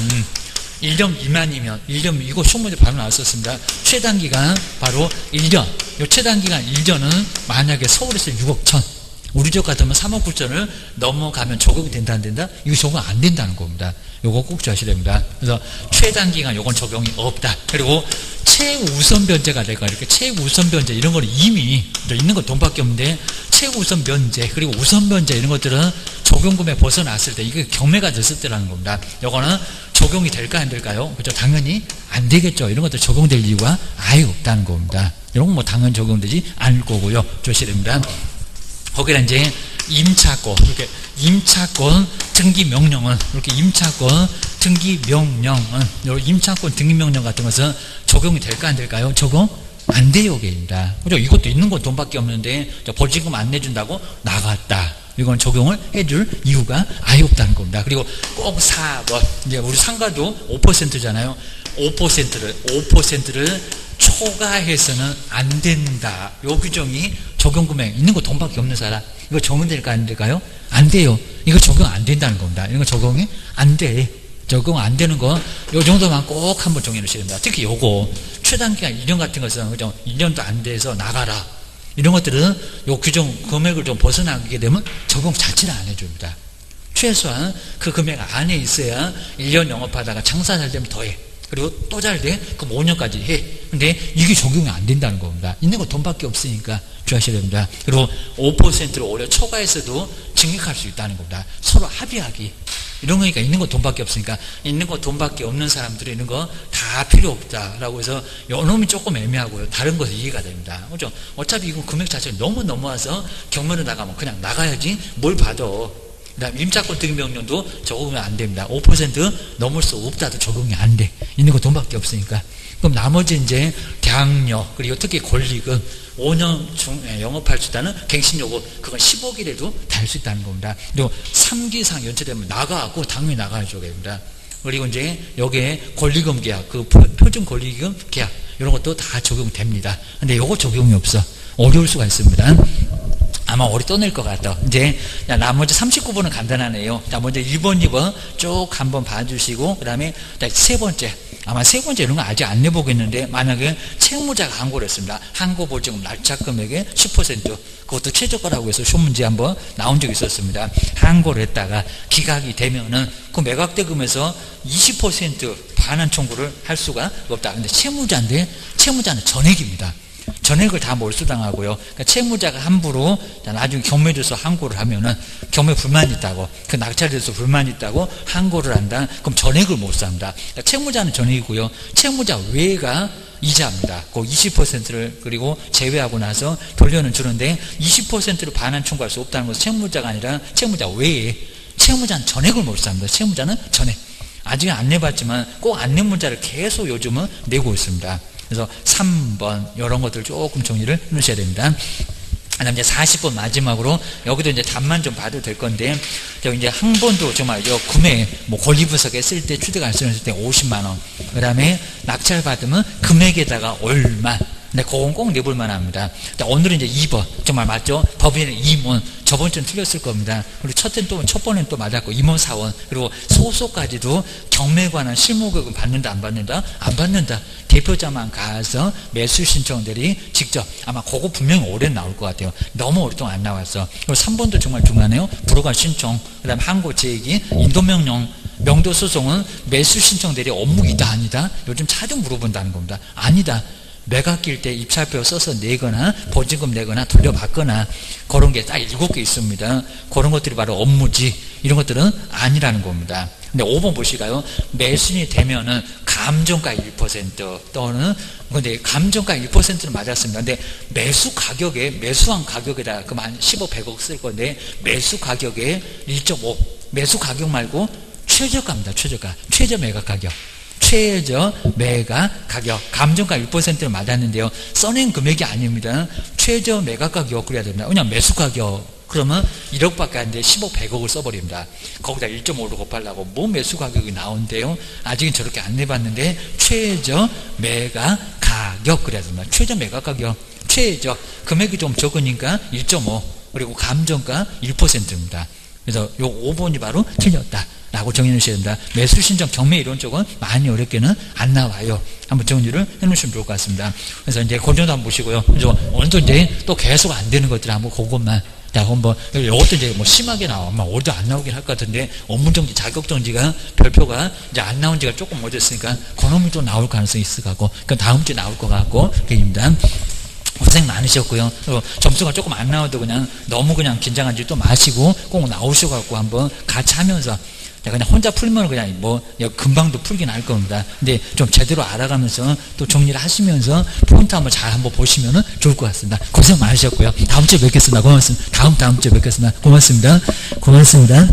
1년 미만이면 1년 이거 시험문제 바로 나왔었습니다. 최단 기간 바로 1년. 요 최단 기간 1년은 만약에 서울에서 6억 천 우리 지역 같으면 3억 9천을 넘어가면 적용이 된다 안 된다? 이거 적용 안 된다는 겁니다. 요거 꼭 주셔야 됩니다. 그래서 최단 기간 요건 적용이 없다. 그리고 최우선 변제가 될까 이렇게 최우선 변제 이런 거는 이미 있는 건 돈밖에 없는데 최우선 변제 그리고 우선 변제 이런 것들은 적용금에 벗어났을 때 이게 경매가 됐을 때라는 겁니다. 요거는 적용이 될까 안 될까요? 그렇죠? 당연히 안 되겠죠. 이런 것들 적용될 이유가 아예 없다는 겁니다. 이런 건 뭐 당연히 적용되지 않을 거고요. 조심해야 됩니다. 거기다 이제 임차권 이렇게 임차권 등기 명령은 이렇게 임차권 등기 명령은 임차권 등기 명령 같은 것은 적용이 될까 안 될까요? 적용 안 돼요, 게입니다. 그죠? 이것도 있는 건 돈밖에 없는데 보증금 안 내준다고 나갔다. 이건 적용을 해줄 이유가 아예 없다는 겁니다. 그리고 꼭 4번 이제 우리 상가도 5%잖아요. 5%를 초과해서는 안 된다. 요 규정이 적용금액 있는 거 돈밖에 없는 사람 이거 적용될까 안 될까요? 안 돼요. 이거 적용 안 된다는 겁니다. 이거 적용이 안 돼. 적용 안 되는 거 요 정도만 꼭 한번 정해 놓으셔야 됩니다. 특히 요거 최단기간 1년 같은 것은 그죠? 1년도 안 돼서 나가라. 이런 것들은 요 규정 금액을 좀 벗어나게 되면 적용 자체를 안 해줍니다. 최소한 그 금액 안에 있어야 1년 영업하다가 장사 잘 되면 더해. 그리고 또 잘 돼? 그럼 5년까지 해. 근데 이게 적용이 안 된다는 겁니다. 있는 거 돈밖에 없으니까 주의하셔야 됩니다. 그리고 5%를 오히려 초과해서도 증액할 수 있다는 겁니다. 서로 합의하기. 이런 거니까 있는 거 돈밖에 없으니까 있는 거 돈밖에 없는 사람들이 있는 거 다 필요 없다라고 해서 요놈이 조금 애매하고요. 다른 것은 이해가 됩니다. 그렇죠? 어차피 이건 금액 자체가 너무 넘어와서 경매로 나가면 그냥 나가야지 뭘 받아. 그다음 임차권 등기명령도 적용이 안 됩니다. 5% 넘을 수 없다도 적용이 안 돼. 있는 거 돈밖에 없으니까. 그럼 나머지 이제 대항력 그리고 특히 권리금 5년 영업할 수 있다는 갱신요구 그건 10억이라도 달 수 있다는 겁니다. 그리고 3기 이상 연체되면 나가고 당연히 나가줘야 됩니다. 그리고 이제 여기에 권리금 계약 그 표준 권리금 계약 이런 것도 다 적용됩니다. 근데 요거 적용이 없어. 어려울 수가 있습니다. 아마 어리 떠낼 것 같다. 이제 나머지 39번은 간단하네요. 자, 먼저 1번, 2번 쭉 한번 봐주시고 그 다음에 세 번째 아마 세 번째 이런 거 아직 안 내보겠는데 만약에 채무자가 항고를 했습니다. 항고 보증금 날짜 금액의 10% 그것도 최저가라고 해서 쇼문제 한번 나온 적이 있었습니다. 항고를 했다가 기각이 되면은 그 매각대금에서 20% 반환 청구를 할 수가 없다. 근데 채무자인데 채무자는 전액입니다. 전액을 다 몰수당하고요. 그러니까 채무자가 함부로 나중에 경매돼서 항고를 하면은 경매 불만이 있다고 그 낙찰돼서 불만이 있다고 항고를 한다. 그럼 전액을 못 삽니다. 그러니까 채무자는 전액이고요. 채무자 외가 이자입니다. 그 20%를 그리고 제외하고 나서 돌려는 주는데 20%를 반환 청구할 수 없다는 것은 채무자가 아니라 채무자 외에 채무자는 전액을 못 삽니다. 채무자는 전액. 아직은 안 내봤지만 꼭 안내 문자를 계속 요즘은 내고 있습니다. 그래서 3번 이런 것들 조금 정리를 해 놓으셔야 됩니다. 그다음 이제 40번 마지막으로 여기도 이제 답만 좀 봐도 될 건데 여기 이제 항본도 정말 구매 뭐 권리 분석했을 때 취득 알선했을 때 50만 원. 그다음에 낙찰 받으면 금액에다가 얼마. 근데 그건 꼭 내볼 만합니다. 오늘은 이제 2번 정말 맞죠? 법인의 임원 저번 주는 틀렸을 겁니다. 그리고 첫 번엔 또 맞았고 임원 사원 그리고 소속까지도 경매에 관한 실무급은 받는다 안 받는다? 안 받는다. 대표자만 가서 매수 신청들이 직접 아마 그거 분명히 올해 나올 것 같아요. 너무 오랫동안 안 나왔어. 그리고 3번도 정말 중요하네요. 불허가 신청 그 다음에 항고 제기 인도명령 명도 소송은 매수 신청들이 업무이다 아니다? 요즘 자주 물어본다는 겁니다. 아니다. 매각일 때 입찰표 써서 내거나 보증금 내거나 돌려받거나 그런 게 딱 7개 있습니다. 그런 것들이 바로 업무지 이런 것들은 아니라는 겁니다. 근데 5번 보시가요. 매수인이 되면은 감정가 1% 또는 근데 감정가 1%는 맞았습니다. 근데 매수 가격에 매수한 가격에다 그만 10억 100억 쓸 건데 매수 가격에 1.5 매수 가격 말고 최저가입니다. 최저가 최저 매각 가격 최저 매각 가격 감정가 1%를 맞았는데요. 써낸 금액이 아닙니다. 최저 매각 가격 그래야 됩니다. 왜냐하면 매수 가격 그러면 1억밖에 안 돼 10억 100억을 써버립니다. 거기다 1.5로 곱하려고 뭐 매수 가격이 나온대요. 아직은 저렇게 안 내봤는데 최저 매각 가격 그래야 됩니다. 최저 매각 가격 최저 금액이 좀 적으니까 1.5 그리고 감정가 1%입니다. 그래서 요 5번이 바로 틀렸다. 라고 정해놓으셔야 됩니다. 매수 신청 경매 이런 쪽은 많이 어렵게는 안 나와요. 한번 정리를 해놓으시면 좋을 것 같습니다. 그래서 이제 그 정도 한번 보시고요. 그래서 오늘도 이제 또 계속 안 되는 것들 한번 그것만 자, 한번 이것도 이제 뭐 심하게 나와. 아마 오늘도 안 나오긴 할 것 같은데 업무정지, 자격정지가 별표가 이제 안 나온 지가 조금 오래됐으니까 그놈이 또 나올 가능성이 있을 것 같고, 그건 다음 주에 나올 것 같고, 그입니다. 고생 많으셨고요. 점수가 조금 안 나와도 그냥 너무 그냥 긴장하지 또 마시고 꼭 나오셔갖고 한번 같이 하면서 그냥 혼자 풀면 그냥 뭐 금방도 풀긴 할 겁니다. 근데 좀 제대로 알아가면서 또 정리를 하시면서 포인트 한번 잘 한번 보시면은 좋을 것 같습니다. 고생 많으셨고요. 다음 주에 뵙겠습니다. 고맙습니다. 다음 주에 뵙겠습니다. 고맙습니다. 고맙습니다.